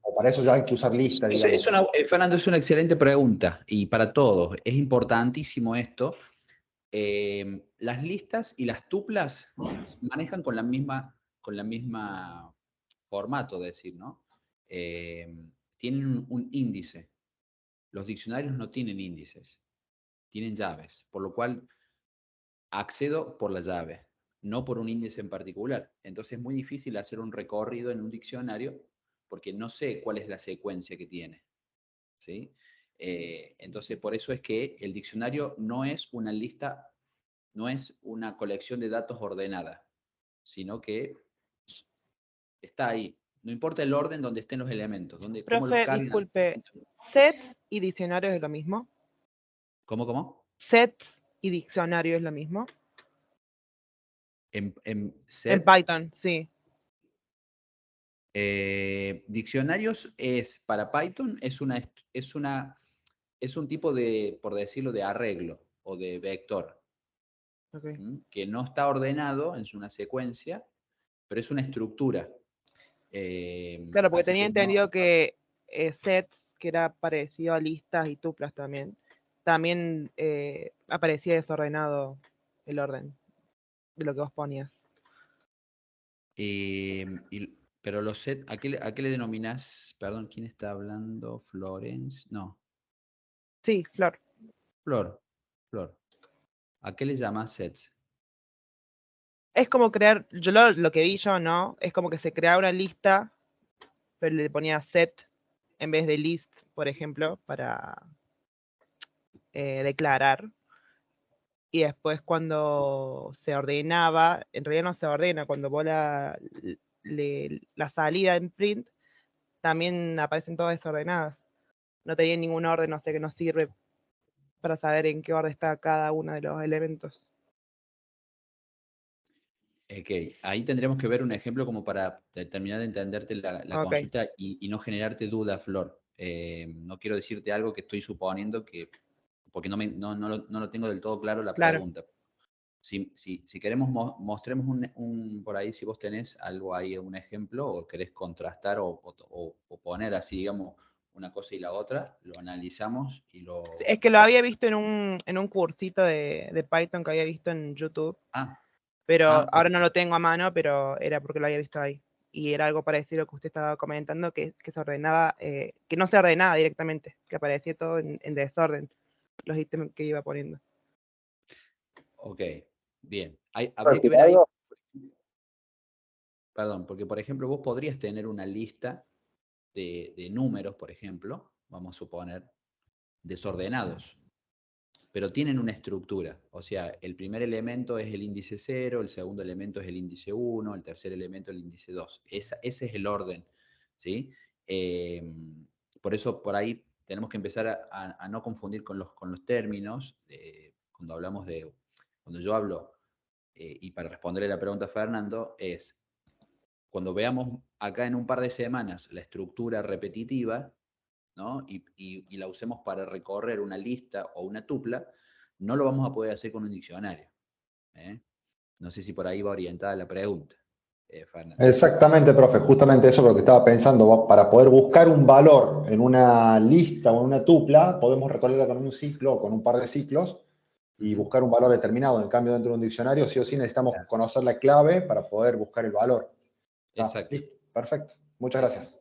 Speaker 7: O para eso ya hay que usar lista, digamos.
Speaker 3: Fernando, es una excelente pregunta y para todos es importantísimo esto. Las listas y las tuplas manejan con la misma formato, de decir, ¿no? Tienen un índice. Los diccionarios no tienen índices, tienen llaves, por lo cual accedo por la llave, no por un índice en particular. Entonces es muy difícil hacer un recorrido en un diccionario porque no sé cuál es la secuencia que tiene, ¿sí? Entonces por eso es que el diccionario no es una lista, no es una colección de datos ordenada, sino que está ahí. No importa el orden donde estén los elementos, cómo los cargan.
Speaker 9: Disculpe, ¿sets y diccionario es lo mismo?
Speaker 3: ¿Cómo?
Speaker 9: ¿Sets y diccionario es lo mismo?
Speaker 3: En
Speaker 9: Python, sí.
Speaker 3: Diccionarios para Python es un tipo de, por decirlo, de arreglo o de vector.
Speaker 9: Okay.
Speaker 3: Que no está ordenado en una secuencia, pero es una estructura.
Speaker 9: Claro, porque tenía entendido que sets, que era parecido a listas y tuplas también aparecía desordenado el orden de lo que vos ponías.
Speaker 3: Pero los sets, ¿a qué le denominas? Perdón, ¿quién está hablando? ¿Florence? No.
Speaker 9: Sí, Flor.
Speaker 3: Flor. ¿A qué le llamas sets?
Speaker 9: Es como crear, yo lo que vi yo, ¿no? Es como que se creaba una lista, pero le ponía set en vez de list, por ejemplo, para declarar. Y después cuando se ordenaba, en realidad no se ordena, cuando vos la salida en print, también aparecen todas desordenadas. No tenía ningún orden, no sé qué nos sirve para saber en qué orden está cada uno de los elementos.
Speaker 3: Ok, ahí tendremos que ver un ejemplo como para terminar de entenderte la
Speaker 9: Ok.
Speaker 3: consulta y no generarte duda, Flor. No quiero decirte algo que estoy suponiendo porque no lo tengo del todo claro la
Speaker 9: Claro.
Speaker 3: pregunta. Si queremos, mostremos por ahí, si vos tenés algo ahí, un ejemplo, o querés contrastar o poner así, digamos, una cosa y la otra, lo analizamos y lo...
Speaker 9: Es que lo había visto en un cursito de Python que había visto en YouTube, pero ahora
Speaker 3: ok.
Speaker 9: no lo tengo a mano, pero era porque lo había visto ahí. Y era algo parecido a lo que usted estaba comentando, que se ordenaba, que no se ordenaba directamente, que aparecía todo en desorden, los ítems que iba poniendo.
Speaker 3: Ok, bien. Habría que ver ahí, perdón, porque por ejemplo vos podrías tener una lista de números, por ejemplo, vamos a suponer, desordenados, pero tienen una estructura. O sea, el primer elemento es el índice 0, el segundo elemento es el índice 1, el tercer elemento el índice 2. Ese es el orden, ¿sí? Por eso, por ahí tenemos que empezar a no confundir con los términos. Cuando yo hablo, y para responderle la pregunta a Fernando, es cuando veamos acá en un par de semanas la estructura repetitiva, ¿no? y la usemos para recorrer una lista o una tupla, no lo vamos a poder hacer con un diccionario. No sé si por ahí va orientada la pregunta, Fernando.
Speaker 7: Exactamente, profe, justamente eso es lo que estaba pensando. Para poder buscar un valor en una lista o en una tupla, podemos recorrerla con un ciclo o con un par de ciclos y buscar un valor determinado. En cambio, dentro de un diccionario, sí o sí necesitamos conocer la clave para poder buscar el valor.
Speaker 3: Exacto.
Speaker 7: Listo, perfecto. Muchas gracias.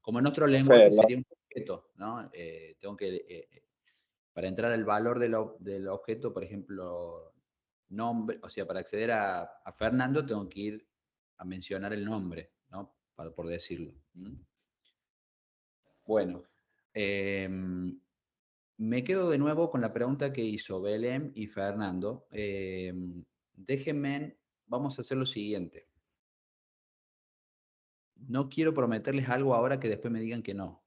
Speaker 3: Como en otro lenguaje sería un objeto, ¿no? Tengo que, para entrar al valor del objeto, por ejemplo, nombre, o sea, para acceder a Fernando tengo que ir a mencionar el nombre, ¿no? Por decirlo. Bueno, me quedo de nuevo con la pregunta que hizo Belén y Fernando. Déjenme, vamos a hacer lo siguiente. No quiero prometerles algo ahora que después me digan que no,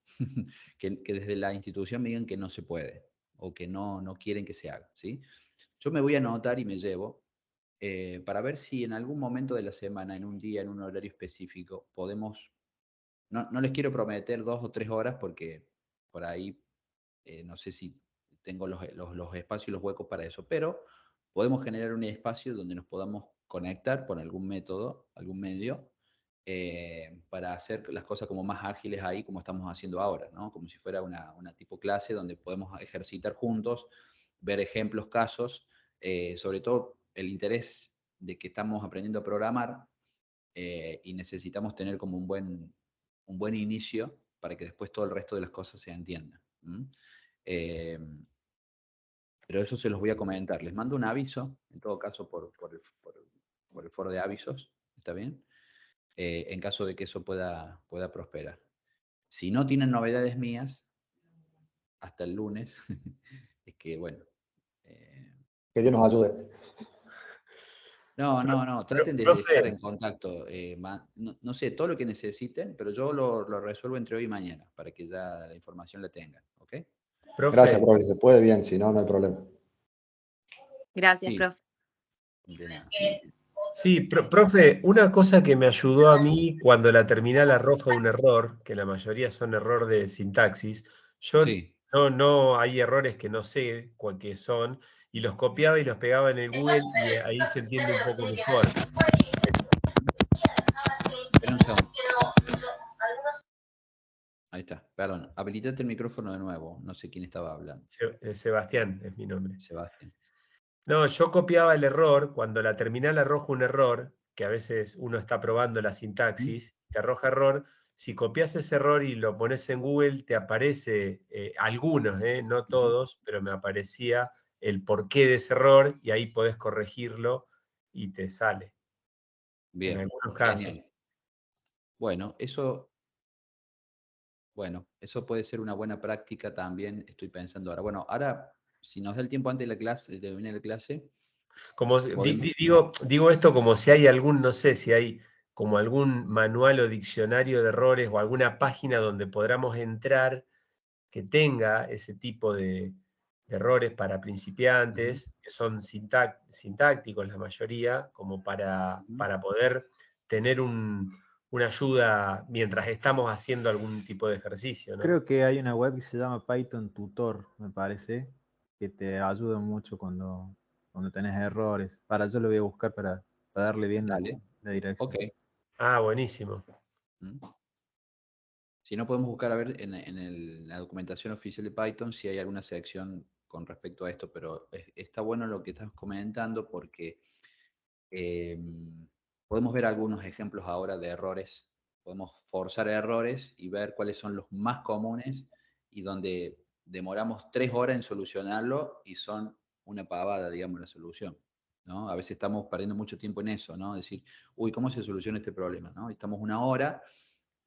Speaker 3: que desde la institución me digan que no se puede o que no quieren que se haga, ¿sí? Yo me voy a anotar y me llevo para ver si en algún momento de la semana, en un día, en un horario específico, podemos, no les quiero prometer 2 o 3 horas porque por ahí no sé si tengo los espacios y los huecos para eso, pero podemos generar un espacio donde nos podamos conectar por algún método, algún medio, para hacer las cosas como más ágiles ahí, como estamos haciendo ahora, ¿no? Como si fuera una tipo clase donde podemos ejercitar juntos, ver ejemplos, casos, sobre todo el interés de que estamos aprendiendo a programar y necesitamos tener como un buen inicio para que después todo el resto de las cosas se entiendan. Pero eso se los voy a comentar. Les mando un aviso, en todo caso por el foro de avisos, ¿está bien? En caso de que eso pueda prosperar. Si no tienen novedades mías, hasta el lunes, es que bueno.
Speaker 7: Que Dios nos ayude.
Speaker 3: No, traten de estar en contacto. No sé, todo lo que necesiten, pero yo lo resuelvo entre hoy y mañana, para que ya la información la tengan, ¿ok?
Speaker 2: Profe.
Speaker 7: Gracias, profe. Si se puede, bien. Si no, no hay problema.
Speaker 4: Gracias,
Speaker 3: Sí.
Speaker 4: profe.
Speaker 3: De nada.
Speaker 2: Sí, profe, una cosa que me ayudó a mí cuando la terminal arroja un error, que la mayoría son error de sintaxis, yo
Speaker 3: Sí.
Speaker 2: no hay errores que no sé cuáles son, y los copiaba y los pegaba en el Google y ahí se entiende un poco mejor.
Speaker 3: Espera un segundo. Ahí está, perdón. Habilitate el micrófono de nuevo. No sé quién estaba hablando.
Speaker 2: Sebastián es mi nombre.
Speaker 3: Sebastián.
Speaker 2: No, yo copiaba el error, cuando la terminal arroja un error, que a veces uno está probando la sintaxis, te arroja error, si copias ese error y lo pones en Google, te aparece, algunos, no todos, pero me aparecía el porqué de ese error y ahí podés corregirlo y te sale.
Speaker 3: Bien,
Speaker 2: en algunos casos.
Speaker 3: genial. Bueno, eso puede ser una buena práctica también, estoy pensando ahora. Bueno, ahora, si nos da el tiempo antes de la clase, de terminar la clase.
Speaker 2: Como,
Speaker 3: podemos...
Speaker 2: digo esto como si hay algún, no sé, si hay como algún manual o diccionario de errores o alguna página donde podamos entrar que tenga ese tipo de errores para principiantes, que son sintácticos la mayoría, como para poder tener una ayuda mientras estamos haciendo algún tipo de ejercicio, ¿no?
Speaker 10: Creo que hay una web que se llama Python Tutor, me parece, que te ayuda mucho cuando tenés errores. Para yo lo voy a buscar para darle bien la dirección.
Speaker 3: Ok.
Speaker 2: Ah, buenísimo.
Speaker 3: Si no, podemos buscar a ver en la documentación oficial de Python si hay alguna sección con respecto a esto, pero está bueno lo que estás comentando porque podemos ver algunos ejemplos ahora de errores. Podemos forzar errores y ver cuáles son los más comunes y donde demoramos 3 horas en solucionarlo y son una pavada, digamos, la solución, ¿no? A veces estamos perdiendo mucho tiempo en eso, ¿no? Decir, uy, ¿cómo se soluciona este problema? ¿No? Estamos 1 hora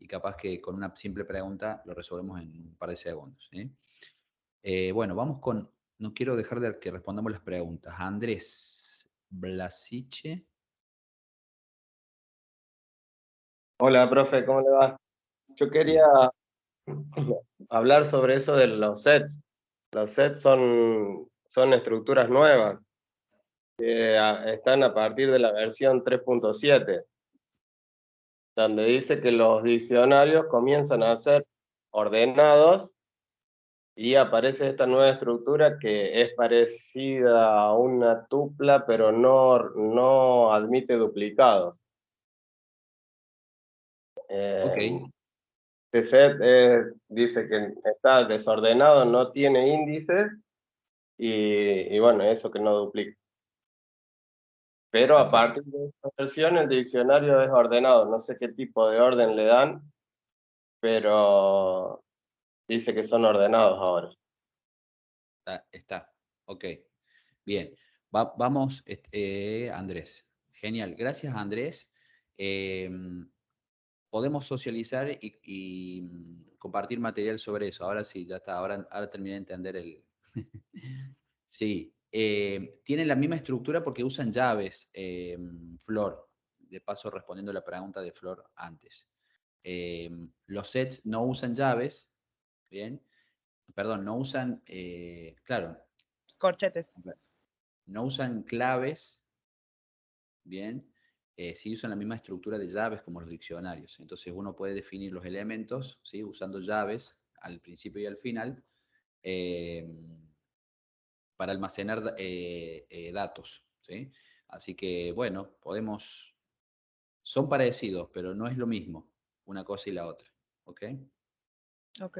Speaker 3: y capaz que con una simple pregunta lo resolvemos en un par de segundos, ¿sí? Bueno, vamos con, no quiero dejar de que respondamos las preguntas. Andrés Blasiche.
Speaker 11: Hola, profe, ¿cómo le va? Yo quería hablar sobre eso de los sets. Los sets son estructuras nuevas que están a partir de la versión 3.7, donde dice que los diccionarios comienzan a ser ordenados y aparece esta nueva estructura que es parecida a una tupla, pero no admite duplicados. Este set dice que está desordenado, no tiene índices y bueno, eso que no duplica. Pero a partir de esta versión el diccionario es ordenado, no sé qué tipo de orden le dan, pero dice que son ordenados ahora.
Speaker 3: Está. Ok. Bien. Vamos, Andrés. Genial. Gracias, Andrés. Podemos socializar y compartir material sobre eso. Ahora sí, ya está. Ahora terminé de entender el... Sí. Tienen la misma estructura porque usan llaves, Flor. De paso, respondiendo a la pregunta de Flor antes. Los sets no usan llaves. Bien. Perdón, no usan... claro.
Speaker 9: Corchetes.
Speaker 3: No usan claves. Bien. Sí usan la misma estructura de llaves como los diccionarios. Entonces uno puede definir los elementos, ¿sí? Usando llaves al principio y al final para almacenar datos, ¿sí? Así que, bueno, son parecidos, pero no es lo mismo una cosa y la otra, ¿ok?
Speaker 9: Ok.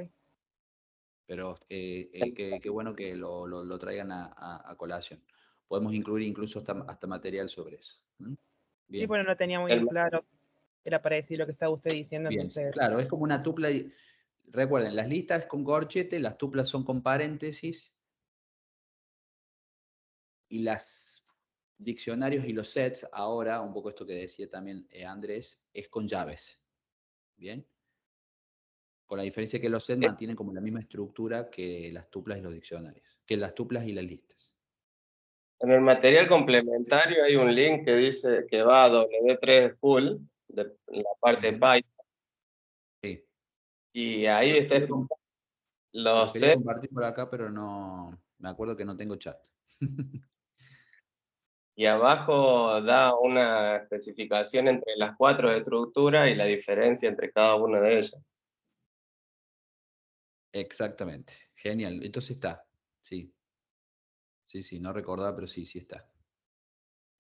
Speaker 3: Pero qué bueno que lo traigan a colación. Podemos incluir incluso hasta material sobre eso. Bien.
Speaker 9: Sí, bueno, no tenía muy claro. Era para decir lo que estaba usted diciendo.
Speaker 3: Bien,
Speaker 9: Entonces...
Speaker 3: claro, es como una tupla. Recuerden, las listas con corchete, las tuplas son con paréntesis y los diccionarios y los sets, ahora, un poco esto que decía también Andrés, es con llaves. Bien. Con la diferencia que los sets mantienen como la misma estructura que las tuplas y los diccionarios, que las tuplas y las listas.
Speaker 11: En el material complementario hay un link que dice que va a W3 School, de la parte de Python.
Speaker 3: Sí.
Speaker 11: Y ahí está
Speaker 3: los quería compartir por acá, pero no, me acuerdo que no tengo chat.
Speaker 11: Y abajo da una especificación entre las 4 estructuras y la diferencia entre cada una de ellas.
Speaker 3: Exactamente. Genial. Entonces está. Sí. Sí, no recordaba, pero sí está.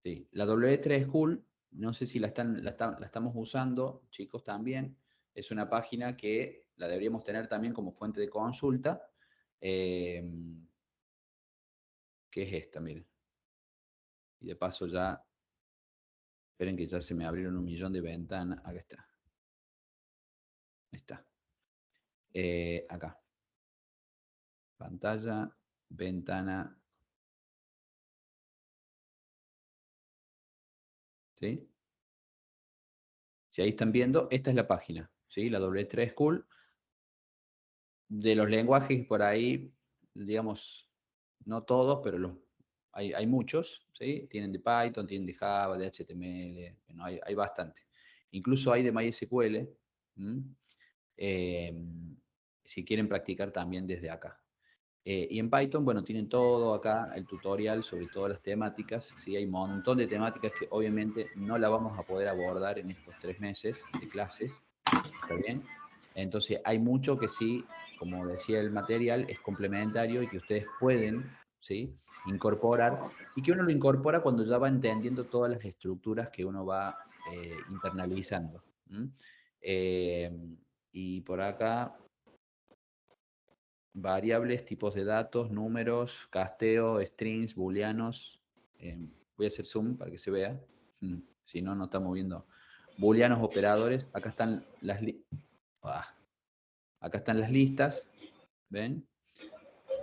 Speaker 3: Sí. La W3 School, no sé si la estamos usando, chicos, también. Es una página que la deberíamos tener también como fuente de consulta. Que es esta, miren. Y de paso ya, esperen que ya se me abrieron 1 millón de ventanas. Acá está. Ahí está. Acá. Pantalla, ventana. ¿Sí? Si ahí están viendo, esta es la página, ¿sí? La W3 School. De los lenguajes por ahí, digamos, no todos, pero hay muchos, ¿sí? Tienen de Python, tienen de Java, de HTML, bueno, hay bastante. Incluso hay de MySQL, si quieren practicar también desde acá. Y en Python, bueno, tienen todo acá, el tutorial sobre todas las temáticas, ¿sí? Hay un montón de temáticas que obviamente no la vamos a poder abordar en estos 3 meses de clases, ¿está bien? Entonces hay mucho que sí, como decía el material, es complementario y que ustedes pueden, ¿sí?, incorporar, y que uno lo incorpora cuando ya va entendiendo todas las estructuras que uno va internalizando. Y por acá, variables, tipos de datos, números, casteo, strings, booleanos. Voy a hacer zoom para que se vea. Si no, no estamos viendo. Booleanos, operadores. Acá están acá están las listas. ¿Ven?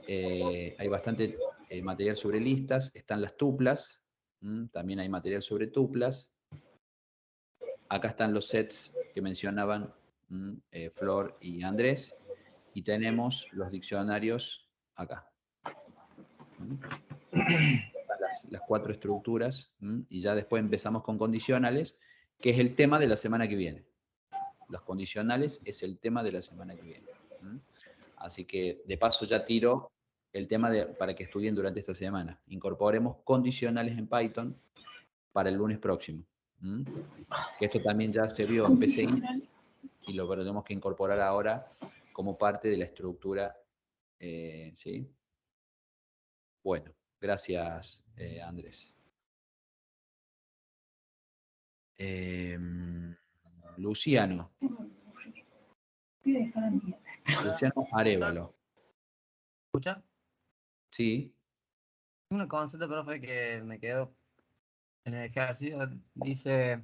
Speaker 3: Hay bastante material sobre listas. Están las tuplas. También hay material sobre tuplas. Acá están los sets que mencionaban Flor y Andrés. Y tenemos los diccionarios acá. Las 4 estructuras. Y ya después empezamos con condicionales, que es el tema de la semana que viene. Los condicionales es el tema de la semana que viene. Así que de paso ya tiro el tema para que estudien durante esta semana. Incorporemos condicionales en Python para el lunes próximo. Que esto también ya se vio en PCI y lo tenemos que incorporar ahora como parte de la estructura. ¿Sí? Bueno, gracias, Andrés. Luciano. Luciano Arévalo.
Speaker 12: ¿Escucha?
Speaker 3: Sí.
Speaker 12: Una consulta, profe, que me quedó en el ejercicio. Dice,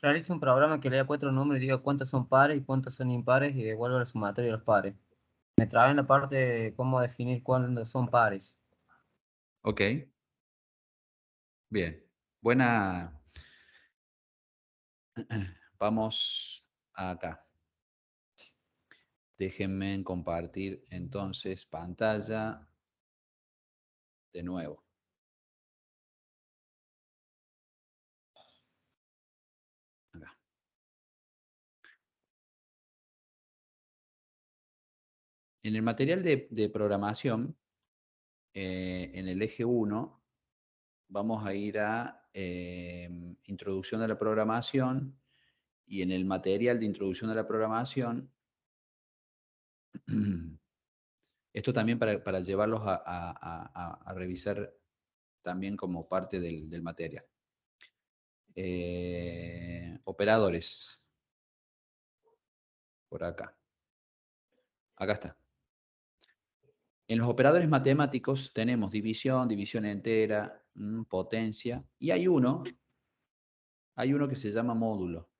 Speaker 12: realiza un programa que lea 4 números y diga cuántos son pares y cuántos son impares y devuelva la sumatoria de los pares. Me trae en la parte de cómo definir cuándo son pares.
Speaker 3: Ok. Bien. Buena. Vamos acá. Déjenme compartir entonces pantalla de nuevo. Acá. En el material de programación, en el eje 1, vamos a ir a introducción a la programación, y en el material de introducción a la programación, esto también para llevarlos a revisar también como parte del material. Operadores. Por acá. Acá está. En los operadores matemáticos tenemos división, división entera, potencia, y hay uno que se llama módulo.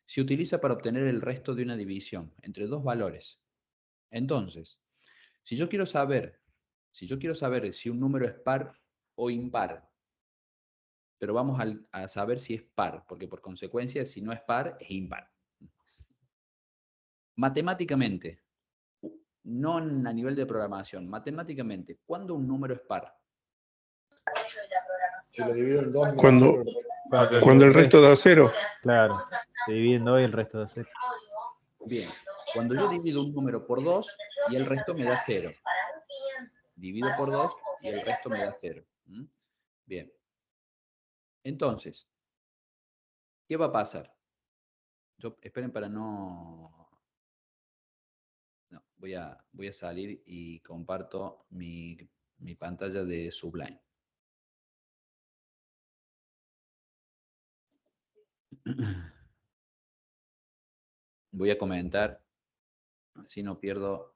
Speaker 3: Se utiliza para obtener el resto de una división entre 2 valores. Entonces, si yo quiero saber si un número es par o impar, pero vamos a saber si es par, porque por consecuencia, si no es par, es impar. Matemáticamente, no a nivel de programación, matemáticamente, ¿cuándo un número es par?
Speaker 7: Si lo divido en 2
Speaker 10: Cuando
Speaker 1: el resto da 0.
Speaker 10: Claro, se divide en 2 y el resto da 0.
Speaker 3: Bien, cuando yo divido un número por 2 y el resto me da 0. Divido por 2 y el resto me da 0. Bien. Entonces, ¿qué va a pasar? Esperen para no... No, voy a salir y comparto mi pantalla de Sublime. Voy a comentar, así no pierdo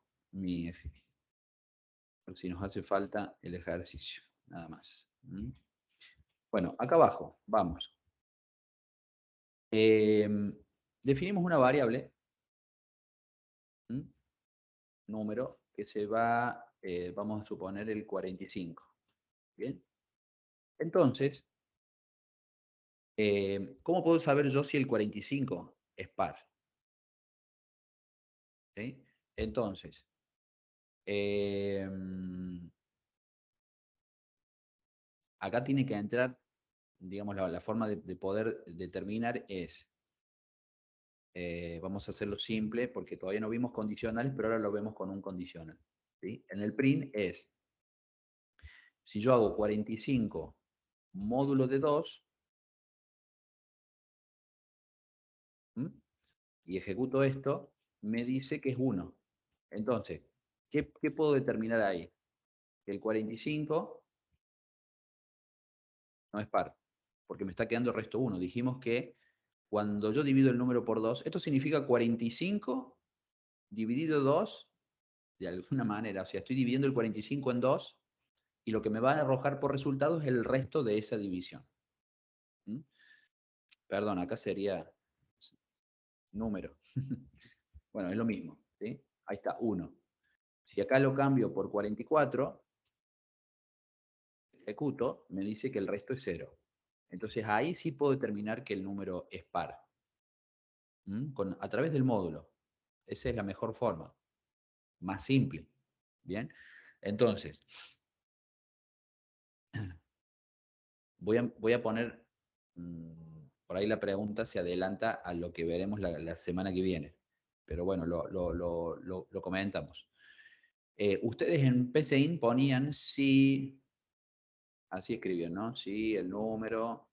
Speaker 3: por si nos hace falta el ejercicio, nada más. Bueno, acá abajo, vamos. Definimos una variable, número, que se va, vamos a suponer el 45. Bien. Entonces, ¿cómo puedo saber yo si el 45 es par? ¿Sí? Entonces, acá tiene que entrar, digamos, la forma de poder determinar es, vamos a hacerlo simple porque todavía no vimos condicionales, pero ahora lo vemos con un condicional. ¿sí? En el print es, si yo hago 45 módulo de 2, ¿m? Y ejecuto esto, me dice que es 1. Entonces, ¿qué puedo determinar ahí? Que el 45 no es par, porque me está quedando el resto 1. Dijimos que cuando yo divido el número por 2, esto significa 45 dividido 2, de alguna manera. O sea, estoy dividiendo el 45 en 2, y lo que me va a arrojar por resultado es el resto de esa división. ¿Mm? Perdón, acá sería número. Bueno, es lo mismo, ¿sí? Ahí está, 1. Si acá lo cambio por 44, ejecuto, me dice que el resto es 0. Entonces ahí sí puedo determinar que el número es par. A través del módulo. Esa es la mejor forma. Más simple. Bien. Entonces, voy a poner, por ahí la pregunta se adelanta a lo que veremos la semana que viene. Pero bueno, lo comentamos. Ustedes en PCIN ponían si, así escribían, ¿no? Si el número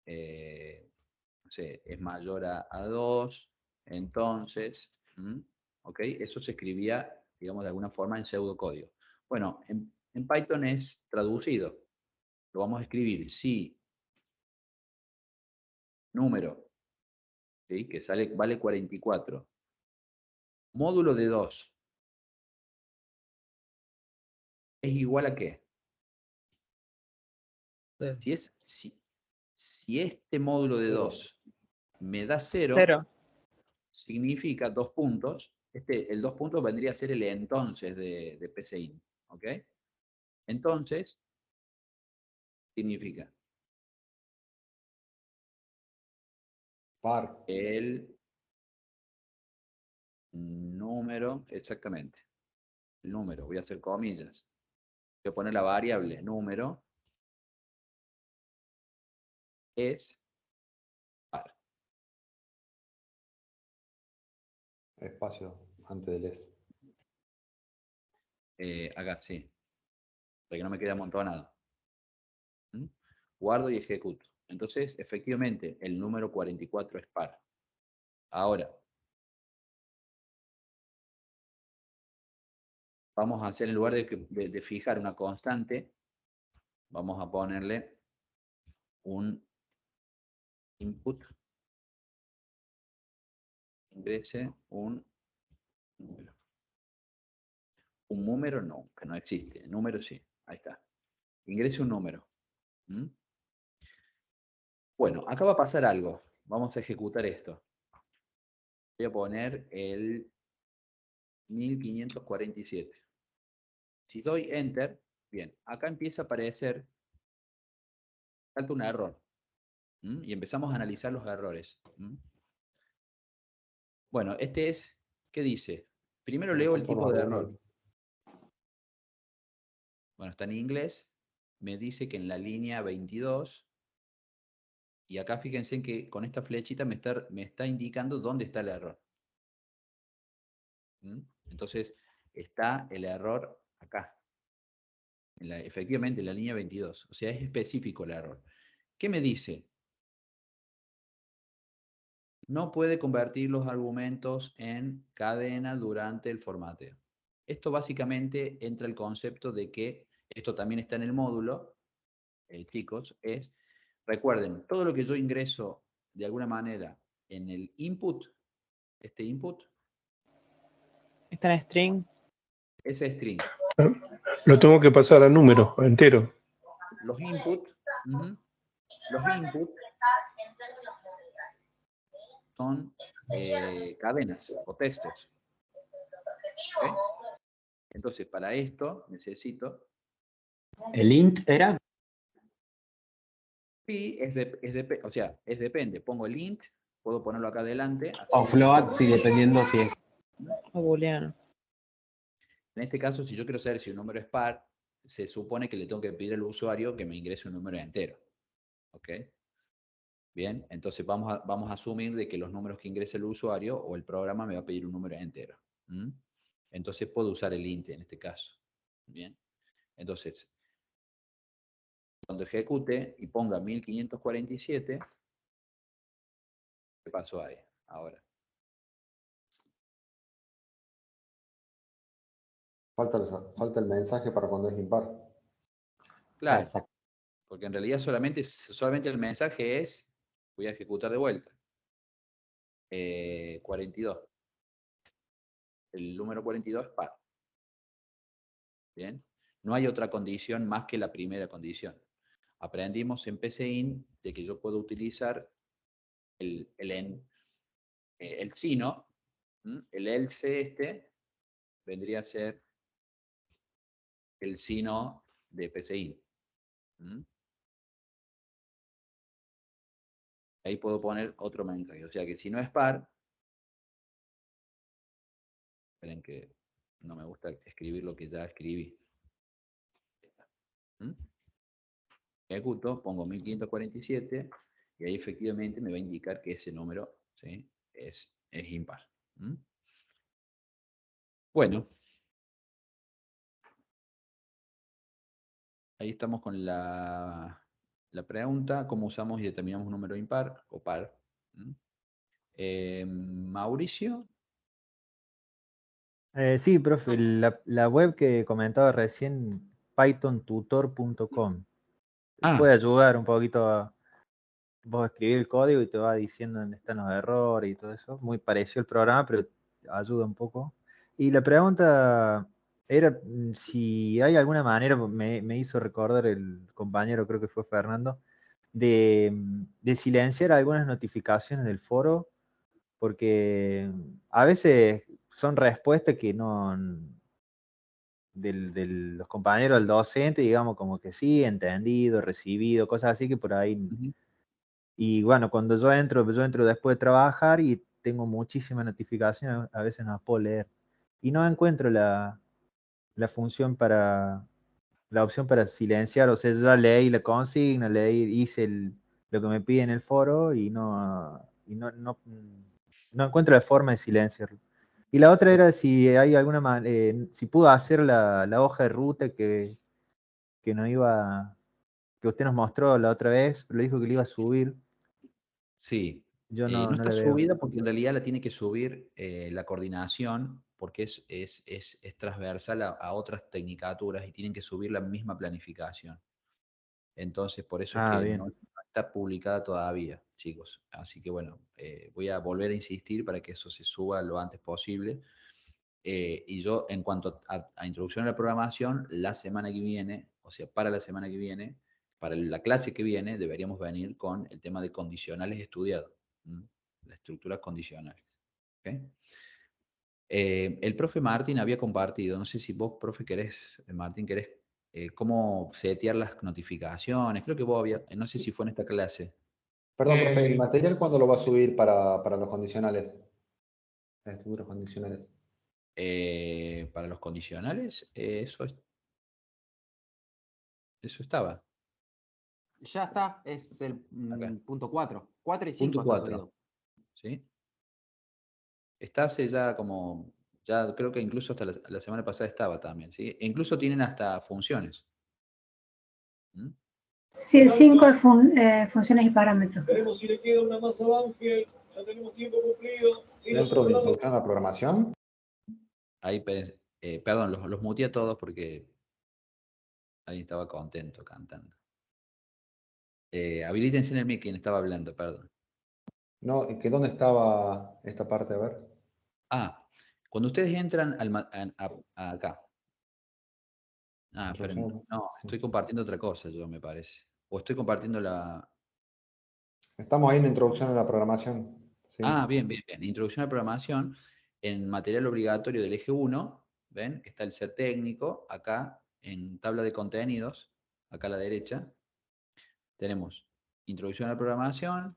Speaker 3: no sé, es mayor a 2, entonces, ¿ok? Eso se escribía, digamos, de alguna forma en pseudocódigo. Bueno, en Python es traducido. Lo vamos a escribir si número, ¿sí? Que vale 44, módulo de 2, ¿es igual a qué? Si este módulo de 2 me da 0, significa 2 puntos. El 2 puntos vendría a ser el entonces de PCIN. ¿Ok? Entonces, significa
Speaker 7: par.
Speaker 3: El número, exactamente. El número, voy a hacer comillas. Voy a poner la variable número es par.
Speaker 7: Espacio antes del es.
Speaker 3: Acá, sí. Para que no me quede amontonado. Guardo y ejecuto. Entonces, efectivamente, el número 44 es par. Ahora, vamos a hacer, en lugar de fijar una constante, vamos a ponerle un input, ingrese un número. Un número no, que no existe. Número sí, ahí está. Ingrese un número. Bueno, acá va a pasar algo. Vamos a ejecutar esto. Voy a poner el 1547. Si doy Enter, bien, acá empieza a aparecer, salta un error. Y empezamos a analizar los errores. Bueno, este es, ¿qué dice? Primero leo el tipo de error. Bueno, está en inglés. Me dice que en la línea 22, y acá fíjense que con esta flechita me está indicando dónde está el error. Entonces, está el error acá. Efectivamente, en la línea 22. O sea, es específico el error. ¿Qué me dice? No puede convertir los argumentos en cadena durante el formateo. Esto básicamente entra el concepto de que, esto también está en el módulo, chicos, recuerden, todo lo que yo ingreso de alguna manera en el input, este input,
Speaker 9: está en string.
Speaker 3: Ese string.
Speaker 13: Lo tengo que pasar a número, a entero.
Speaker 3: Los input son cadenas o textos. ¿Okay? Entonces, para esto necesito...
Speaker 14: ¿El int era?
Speaker 3: Sí, o sea, es depende. Pongo el int, puedo ponerlo acá adelante.
Speaker 14: O float, sí, dependiendo si es.
Speaker 9: O booleano.
Speaker 3: En este caso, si yo quiero saber si un número es par, se supone que le tengo que pedir al usuario que me ingrese un número entero. ¿Ok? Bien, entonces vamos a asumir de que los números que ingrese el usuario o el programa me va a pedir un número entero. Entonces puedo usar el int en este caso. Bien. Entonces, cuando ejecute y ponga 1547, ¿qué pasó ahí? Ahora.
Speaker 7: Falta el mensaje para cuando es impar.
Speaker 3: Claro, porque en realidad solamente el mensaje es, voy a ejecutar de vuelta. 42. El número 42 es par. Bien. No hay otra condición más que la primera condición. Aprendimos en PCInt de que yo puedo utilizar el sino, el else vendría a ser el sino de PCInt. Ahí puedo poner otro mensaje. O sea que si no es par, esperen que no me gusta escribir lo que ya escribí. Ejecuto, pongo 1547 y ahí efectivamente me va a indicar que ese número, ¿sí?, es impar. Bueno, ahí estamos con la pregunta, ¿cómo usamos y determinamos un número impar o par? Mauricio.
Speaker 10: Sí, profe, la web que comentaba recién, pythontutor.com, puede ayudar un poquito a vos escribir el código y te va diciendo dónde están los errores y todo eso. Muy parecido al programa, pero ayuda un poco. Y la pregunta era si hay alguna manera, me hizo recordar el compañero, creo que fue Fernando, de silenciar algunas notificaciones del foro, porque a veces son respuestas que no, de los compañeros del docente, digamos, como que sí, entendido, recibido, cosas así que por ahí. Y bueno, cuando yo entro después de trabajar y tengo muchísimas notificaciones, a veces no las puedo leer. Y no encuentro la función la opción para silenciar, o sea, yo ya leí la consigna, hice lo que me pide en el foro y no encuentro la forma de silenciarlo. Y la otra era si hay alguna manera, si pudo hacer la hoja de ruta que usted nos mostró la otra vez, pero dijo que le iba a subir.
Speaker 3: Sí.
Speaker 10: Yo
Speaker 3: no
Speaker 10: no
Speaker 3: está
Speaker 10: la veo.
Speaker 3: subida porque en realidad la tiene que subir la coordinación, porque es transversal a otras tecnicaturas y tienen que subir la misma planificación. Entonces, por eso es que
Speaker 10: bien.
Speaker 3: no está publicada todavía, chicos. Así que bueno, voy a volver a insistir para que eso se suba lo antes posible. Y yo, en cuanto a introducción a la programación, la semana que viene, o sea, para la semana que viene, para la clase que viene, deberíamos venir con el tema de condicionales estudiado. Las estructuras condicionales. ¿Okay? El profe Martín había compartido, no sé si vos, profe, Martín, querés cómo setear las notificaciones. Creo que vos no sé si fue en esta clase.
Speaker 7: Perdón, profe, ¿el material cuándo lo va a subir para los condicionales? Las estructuras condicionales.
Speaker 3: Para los condicionales, eso estaba.
Speaker 14: Ya está, es el punto 4. 4 y 5
Speaker 3: Punto
Speaker 14: está
Speaker 3: 4.
Speaker 14: subido.
Speaker 3: ¿Sí? Está hace ya ya creo que incluso hasta la semana pasada estaba también, ¿sí? E incluso tienen hasta funciones.
Speaker 6: Sí, el 5 es funciones y parámetros.
Speaker 13: Veremos si le queda una más a Ángel, ya tenemos tiempo cumplido.
Speaker 7: ¿Dentro de introducción a la programación?
Speaker 3: Ahí, perdón, los muteé a todos porque alguien estaba contento cantando. Habilítense en el mic quien estaba hablando, perdón.
Speaker 7: No, ¿que dónde estaba esta parte? A ver.
Speaker 3: Cuando ustedes entran acá. Pero no, estoy compartiendo otra cosa yo, me parece. O estoy compartiendo la...
Speaker 7: Estamos ahí en la introducción a la programación. Sí.
Speaker 3: Bien. Introducción a la programación. En material obligatorio del eje 1, ¿ven? Está el ser técnico. Acá, en tabla de contenidos, acá a la derecha, tenemos introducción a la programación.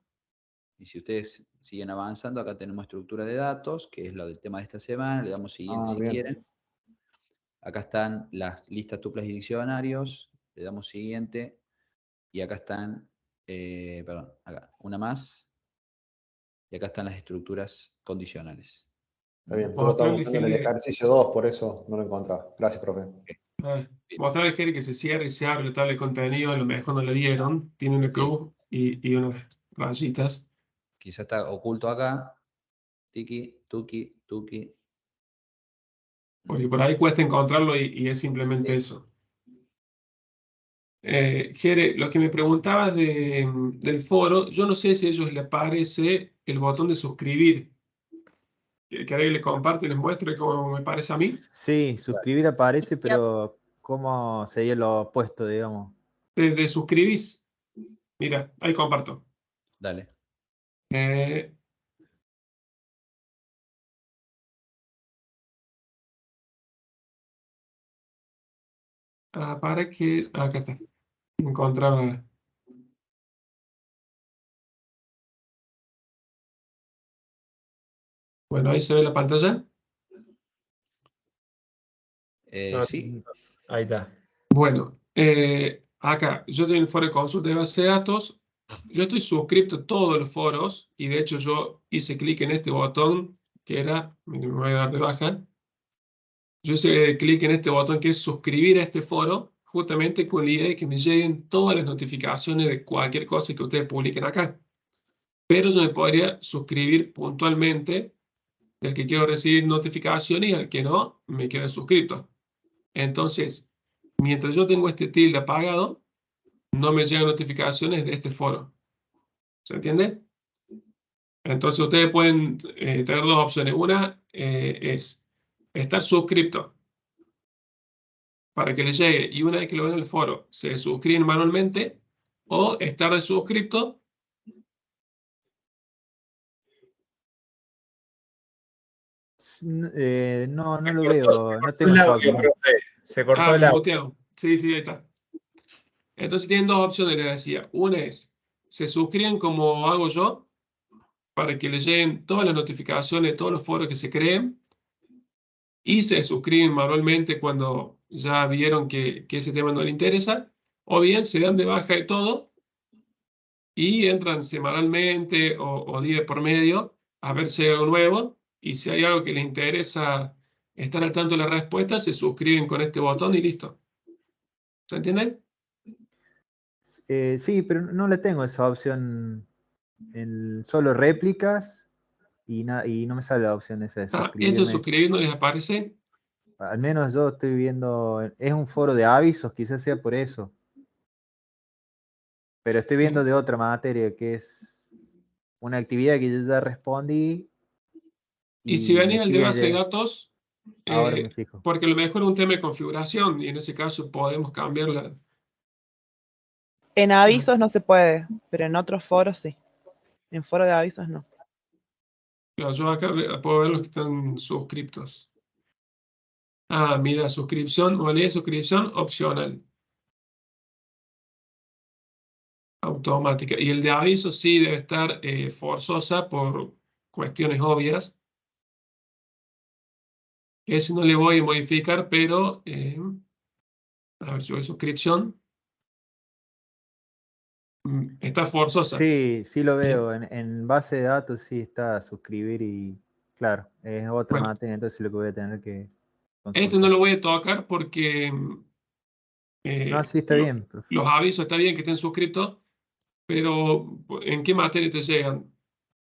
Speaker 3: Y si ustedes siguen avanzando, acá tenemos estructura de datos, que es lo del tema de esta semana. Le damos siguiente si quieren. Acá están las listas, tuplas y diccionarios. Le damos siguiente. Y acá están, acá, una más. Y acá están las estructuras condicionales.
Speaker 7: Está bien, yo lo estaba
Speaker 1: Mostrarle,
Speaker 7: buscando en el
Speaker 1: Jere,
Speaker 7: ejercicio 2, por eso no lo encontraba. Gracias, profe.
Speaker 1: mostrarle, Jere, que se cierra y se abre la tabla de contenido, a lo mejor no lo vieron. Tiene una cruz y unas rayitas.
Speaker 3: Quizá está oculto acá. Tiki, tuki, tuki.
Speaker 1: Porque por ahí cuesta encontrarlo y es simplemente eso. Jere, lo que me preguntabas del foro, yo no sé si a ellos les aparece el botón de suscribir. ¿Querés que le comparte y les muestre cómo me parece a mí?
Speaker 10: Sí, suscribir aparece, pero ¿cómo sería lo opuesto, digamos?
Speaker 1: Desde suscribís, mira, ahí comparto.
Speaker 3: Dale.
Speaker 1: Para que, acá está, encontraba. Bueno, ahí se ve la pantalla.
Speaker 3: Sí.
Speaker 2: Ahí está.
Speaker 1: Bueno, acá yo tengo el foro de consulta de base de datos. Yo estoy suscrito a todos los foros y de hecho yo hice clic en este botón que era, me voy a dar de baja. Yo hice clic en este botón que es suscribir a este foro, justamente con la idea de que me lleguen todas las notificaciones de cualquier cosa que ustedes publiquen acá. Pero yo me podría suscribir puntualmente del que quiero recibir notificaciones y al que no, me quedo suscrito. Entonces, mientras yo tengo este tilde apagado, no me llegan notificaciones de este foro. ¿Se entiende? Entonces ustedes pueden tener dos opciones. Una es estar suscrito para que les llegue y una vez que lo ven en el foro se suscriben manualmente o estar de suscripto.
Speaker 10: No lo veo, no tengo
Speaker 2: Un
Speaker 10: esa
Speaker 2: audio,
Speaker 10: opción.
Speaker 2: profe. Se cortó el
Speaker 1: Me
Speaker 2: audio.
Speaker 1: mutearon. Sí, ahí está. Entonces tienen dos opciones, les decía. Una es, se suscriben como hago yo, para que les lleguen todas las notificaciones de todos los foros que se creen, y se suscriben manualmente cuando ya vieron que ese tema no les interesa, o bien se dan de baja de todo y entran semanalmente o día por medio a ver si hay algo nuevo, y si hay algo que les interesa estar al tanto de la respuesta, se suscriben con este botón y listo. ¿Se entiende?
Speaker 10: Sí, pero no le tengo esa opción en solo réplicas y no me sale la opción esa de
Speaker 1: Esto
Speaker 10: suscribirme.
Speaker 1: suscribir no les aparece.
Speaker 10: Al menos yo estoy viendo, es un foro de avisos, quizás sea por eso. Pero estoy viendo de otra materia, que es una actividad que yo ya respondí.
Speaker 1: Y si venís al de base de
Speaker 10: llegando.
Speaker 1: datos,
Speaker 10: Ahora me fijo.
Speaker 1: porque a lo mejor es un tema de configuración y en ese caso podemos cambiarla.
Speaker 9: En avisos no se puede, pero en otros foros sí. En foro de avisos no.
Speaker 1: Claro, yo acá puedo ver los que están suscriptos. Mira, suscripción, modalidad de suscripción opcional. Automática. Y el de avisos sí debe estar forzosa por cuestiones obvias. Ese no le voy a modificar, pero a ver si voy a suscripción. Está forzosa.
Speaker 10: Sí lo veo. En base de datos sí está suscribir y claro, es otra
Speaker 1: Bueno.
Speaker 10: materia, entonces lo que voy a tener que consultar.
Speaker 1: Este no lo voy a tocar porque
Speaker 10: No, sí está bien, profe.
Speaker 1: los avisos está bien que estén suscritos, pero ¿en qué materia te llegan?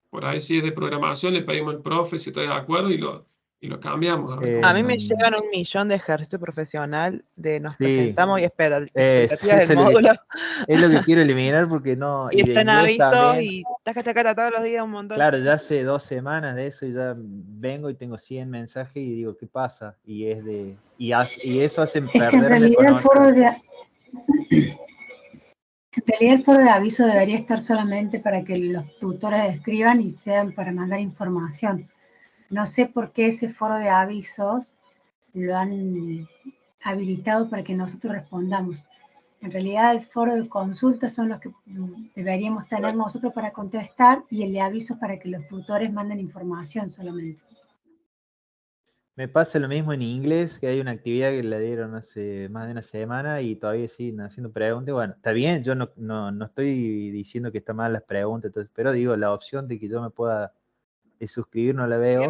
Speaker 1: Por ahí si es de programación le pedimos al profe si está de acuerdo y lo cambiamos.
Speaker 9: A mí me llegan 1.000.000 de ejercicio profesional de nos
Speaker 10: Sí.
Speaker 9: presentamos y
Speaker 10: Es
Speaker 9: expectativas del módulo.
Speaker 10: Es lo que quiero eliminar porque no.
Speaker 9: Y
Speaker 10: Y de
Speaker 9: están
Speaker 10: inglés
Speaker 9: avisos
Speaker 10: también.
Speaker 9: y taca todos los días un montón.
Speaker 10: Claro, ya hace 2 semanas de eso y ya vengo y tengo 100 mensajes y digo, ¿qué pasa? Y eso hace
Speaker 6: Es que en
Speaker 10: perderme
Speaker 6: realidad
Speaker 10: con
Speaker 6: el
Speaker 10: otro.
Speaker 6: foro de aviso debería estar solamente para que los tutores escriban y sean para mandar información. No sé por qué ese foro de avisos lo han habilitado para que nosotros respondamos. En realidad el foro de consultas son los que deberíamos tener nosotros para contestar y el de avisos para que los tutores manden información solamente.
Speaker 10: Me pasa lo mismo en inglés, que hay una actividad que la dieron hace más de una semana y todavía siguen haciendo preguntas. Bueno, está bien, yo no estoy diciendo que está mal las preguntas, pero digo, la opción de que yo me pueda suscribir no la veo.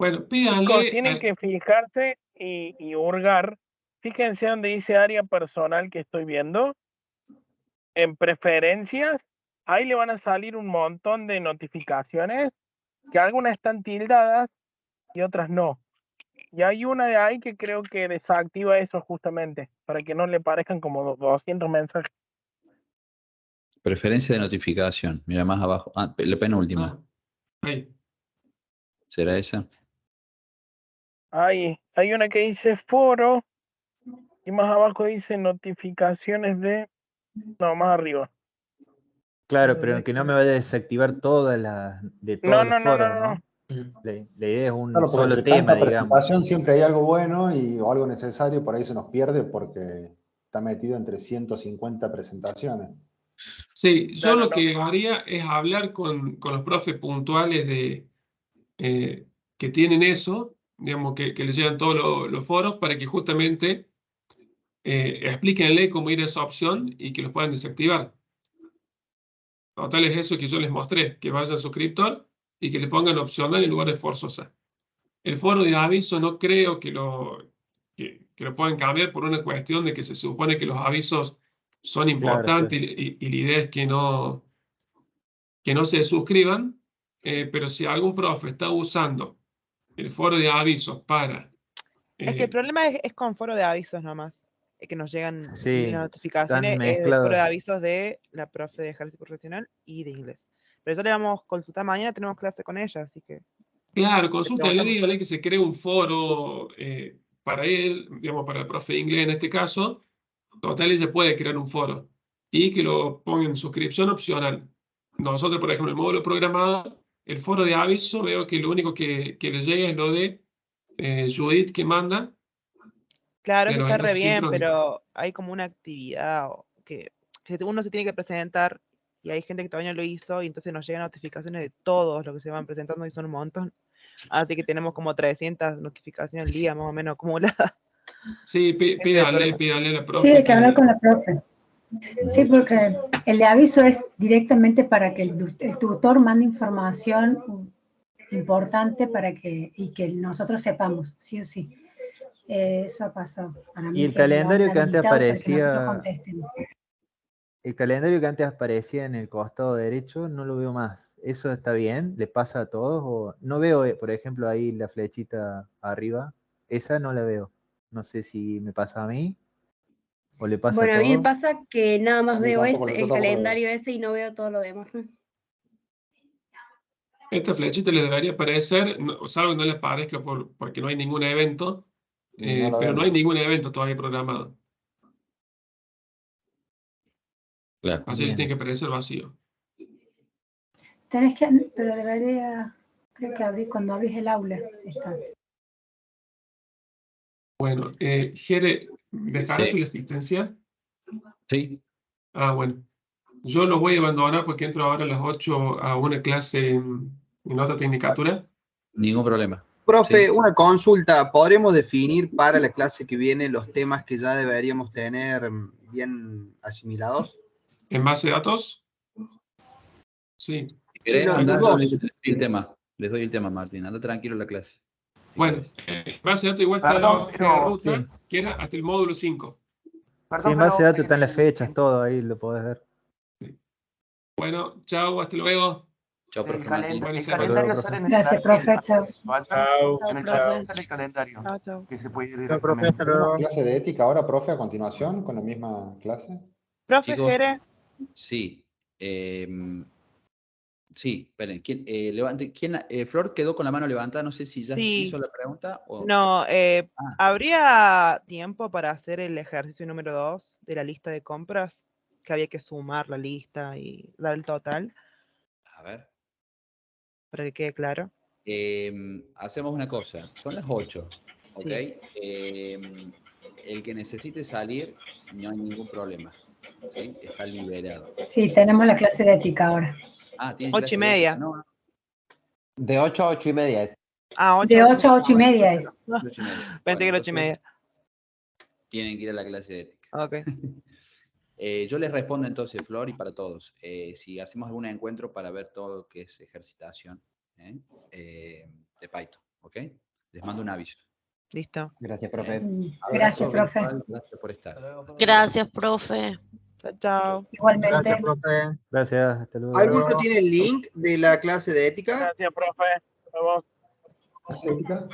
Speaker 1: Bueno,
Speaker 15: Chicos,
Speaker 1: pídanle.
Speaker 15: tienen que fijarse y hurgar. Fíjense donde dice área personal que estoy viendo. En preferencias, ahí le van a salir un montón de notificaciones, que algunas están tildadas y otras no. Y hay una de ahí que creo que desactiva eso justamente, para que no le parezcan como 200 mensajes.
Speaker 3: Preferencia de notificación. Mira más abajo. Ah, la penúltima.
Speaker 1: Ahí.
Speaker 3: ¿Será esa?
Speaker 15: Hay una que dice foro y más abajo dice notificaciones de... No, más arriba.
Speaker 10: Claro, pero que no me vaya a desactivar todas las de todos los foros, ¿no? La idea es un
Speaker 7: Claro, porque
Speaker 10: solo
Speaker 7: entre
Speaker 10: tema,
Speaker 7: tanta
Speaker 10: digamos.
Speaker 7: presentación siempre hay algo bueno o algo necesario, por ahí se nos pierde porque está metido entre 150 presentaciones.
Speaker 1: Sí, yo lo que haría es hablar con los profes puntuales que tienen eso, digamos, que les llegan todos los foros para que justamente explíquenle cómo ir a esa opción y que los puedan desactivar. Total es eso que yo les mostré, que vayan a suscriptor y que le pongan opcional en lugar de forzosa. El foro de aviso no creo que lo puedan cambiar por una cuestión de que se supone que los avisos son importantes y la idea es que no se suscriban, pero si algún profe está usando el foro de avisos para...
Speaker 9: Es que el problema es con foro de avisos nomás. Que nos llegan
Speaker 10: Sí,
Speaker 9: las
Speaker 10: están
Speaker 9: notificaciones del foro de
Speaker 10: mezclados.
Speaker 9: avisos de la profe de ejercicio profesional y de inglés. Pero ya le vamos a consultar mañana, tenemos clase con ella, así que...
Speaker 1: Claro, consúltenle, díganle que se cree un foro para él, digamos, para el profe de inglés en este caso. Total, ella puede crear un foro y que lo ponga en suscripción opcional. Nosotros, por ejemplo, el módulo programado, el foro de aviso, veo que lo único que le llega es lo de Judith que manda.
Speaker 9: Claro,
Speaker 1: de
Speaker 9: eso
Speaker 1: los
Speaker 9: está re
Speaker 1: enlaces
Speaker 9: bien,
Speaker 1: sincrónicos.
Speaker 9: pero hay como una actividad que uno se tiene que presentar y hay gente que todavía no lo hizo y entonces nos llegan notificaciones de todos los que se van presentando y son un montón. Así que tenemos como 300 notificaciones al día más o menos acumuladas.
Speaker 1: Sí, pídale a la
Speaker 6: Sí,
Speaker 1: profe
Speaker 6: hay que hablar con la profe. Sí, porque el de aviso es directamente para que el tutor mande información importante y que nosotros sepamos, sí o sí. Eso ha pasado. Para mí
Speaker 10: Y el
Speaker 6: que lo
Speaker 10: calendario
Speaker 6: han
Speaker 10: que antes
Speaker 6: habilitado para que nosotros
Speaker 10: aparecía,
Speaker 6: contestemos.
Speaker 10: el calendario que antes aparecía en el costado derecho, no lo veo más. ¿Eso está bien? ¿Le pasa a todos? O no veo, por ejemplo, ahí la flechita arriba. Esa no la veo. No sé si me pasa a mí o le pasa a
Speaker 16: Bueno, a mí me
Speaker 10: todos.
Speaker 16: pasa que nada más
Speaker 7: A mí
Speaker 16: veo
Speaker 7: tampoco, yo
Speaker 16: el
Speaker 7: tampoco lo veo.
Speaker 16: calendario ese y no veo todo lo demás.
Speaker 1: Esta flechita le debería aparecer, salvo que no les parezca porque no hay ningún evento,
Speaker 7: No la
Speaker 1: pero no hay
Speaker 7: vemos.
Speaker 1: ningún evento todavía programado.
Speaker 3: Claro.
Speaker 1: Así les
Speaker 10: Bien.
Speaker 1: tiene que aparecer vacío.
Speaker 6: Pero debería, creo que abrir cuando abrís el aula. Está.
Speaker 1: Bueno, Jere, ¿descargaste la asistencia?
Speaker 3: Sí.
Speaker 1: Ah, bueno. Yo los voy a abandonar porque entro ahora a las 8 a una clase en otra tecnicatura.
Speaker 3: Ningún problema.
Speaker 17: Profe,
Speaker 3: Sí.
Speaker 17: una consulta. ¿Podremos definir para la clase que viene los temas que ya deberíamos tener bien asimilados?
Speaker 1: ¿En base de datos? Sí.
Speaker 3: Si querés,
Speaker 17: los
Speaker 3: andá, yo
Speaker 17: dos.
Speaker 3: les doy el tema. Les doy el tema, Martín. Anda tranquilo en la clase.
Speaker 1: Bueno, en base de datos igual está la
Speaker 10: Perdón,
Speaker 1: hoja de
Speaker 10: pero-
Speaker 1: ruta,
Speaker 10: sí.
Speaker 1: que era hasta el módulo 5.
Speaker 10: Sí, en base de datos están las fechas, todo ahí lo podés ver.
Speaker 1: Bueno, chao, hasta luego.
Speaker 3: Chao, profe Martín.
Speaker 1: Buena
Speaker 10: El
Speaker 1: semana.
Speaker 10: calendario sale en
Speaker 6: Gracias, profe. Chao.
Speaker 10: En el chat sale el calendario.
Speaker 9: Chao, chao.
Speaker 10: Que se puede ir
Speaker 15: Chao, profe,
Speaker 10: directamente.
Speaker 15: hasta luego.
Speaker 7: ¿Tenemos clase de ética ahora, profe, a continuación, con la misma clase?
Speaker 9: Profe
Speaker 3: Chicos,
Speaker 9: Jere,
Speaker 3: sí. Sí, esperen. ¿Quién, Flor quedó con la mano levantada. No sé si ya
Speaker 9: sí.
Speaker 3: hizo la pregunta o...
Speaker 9: No,
Speaker 3: Ah,
Speaker 9: ¿habría tiempo para hacer el ejercicio número 2 de la lista de compras? Que había que sumar la lista y dar el total,
Speaker 3: a ver.
Speaker 9: para que quede claro.
Speaker 3: Hacemos una cosa. Son las 8, ¿ok?
Speaker 9: Sí.
Speaker 3: El que necesite salir, no hay ningún problema. ¿Sí? Está liberado.
Speaker 6: Sí, tenemos la clase de ética ahora.
Speaker 3: Ah, ¿tienen
Speaker 9: 8 y
Speaker 3: clase de ética?
Speaker 9: media.
Speaker 3: No,
Speaker 14: De 8 a 8 y media es.
Speaker 9: Ah, 8
Speaker 6: De
Speaker 9: a
Speaker 6: 8 a 8 y media es.
Speaker 3: 8 y media.
Speaker 9: Pensé
Speaker 3: Bueno,
Speaker 9: que era 8 y
Speaker 3: entonces
Speaker 9: media.
Speaker 3: tienen que ir a la clase de ética.
Speaker 9: Ok.
Speaker 3: Yo les respondo entonces, Flor, y para todos. Si hacemos algún encuentro para ver todo lo que es ejercitación de Python, ¿Ok? Les mando un aviso.
Speaker 9: Listo.
Speaker 14: Gracias, profe.
Speaker 6: Gracias, profe.
Speaker 3: Gracias por estar.
Speaker 18: Gracias, profe.
Speaker 9: Chao, chao.
Speaker 6: Igualmente.
Speaker 17: Gracias, profe.
Speaker 10: Gracias, hasta luego.
Speaker 17: ¿Alguno tiene el link de la clase de ética?
Speaker 15: Gracias, profe. Nos vemos.
Speaker 7: ¿Ética?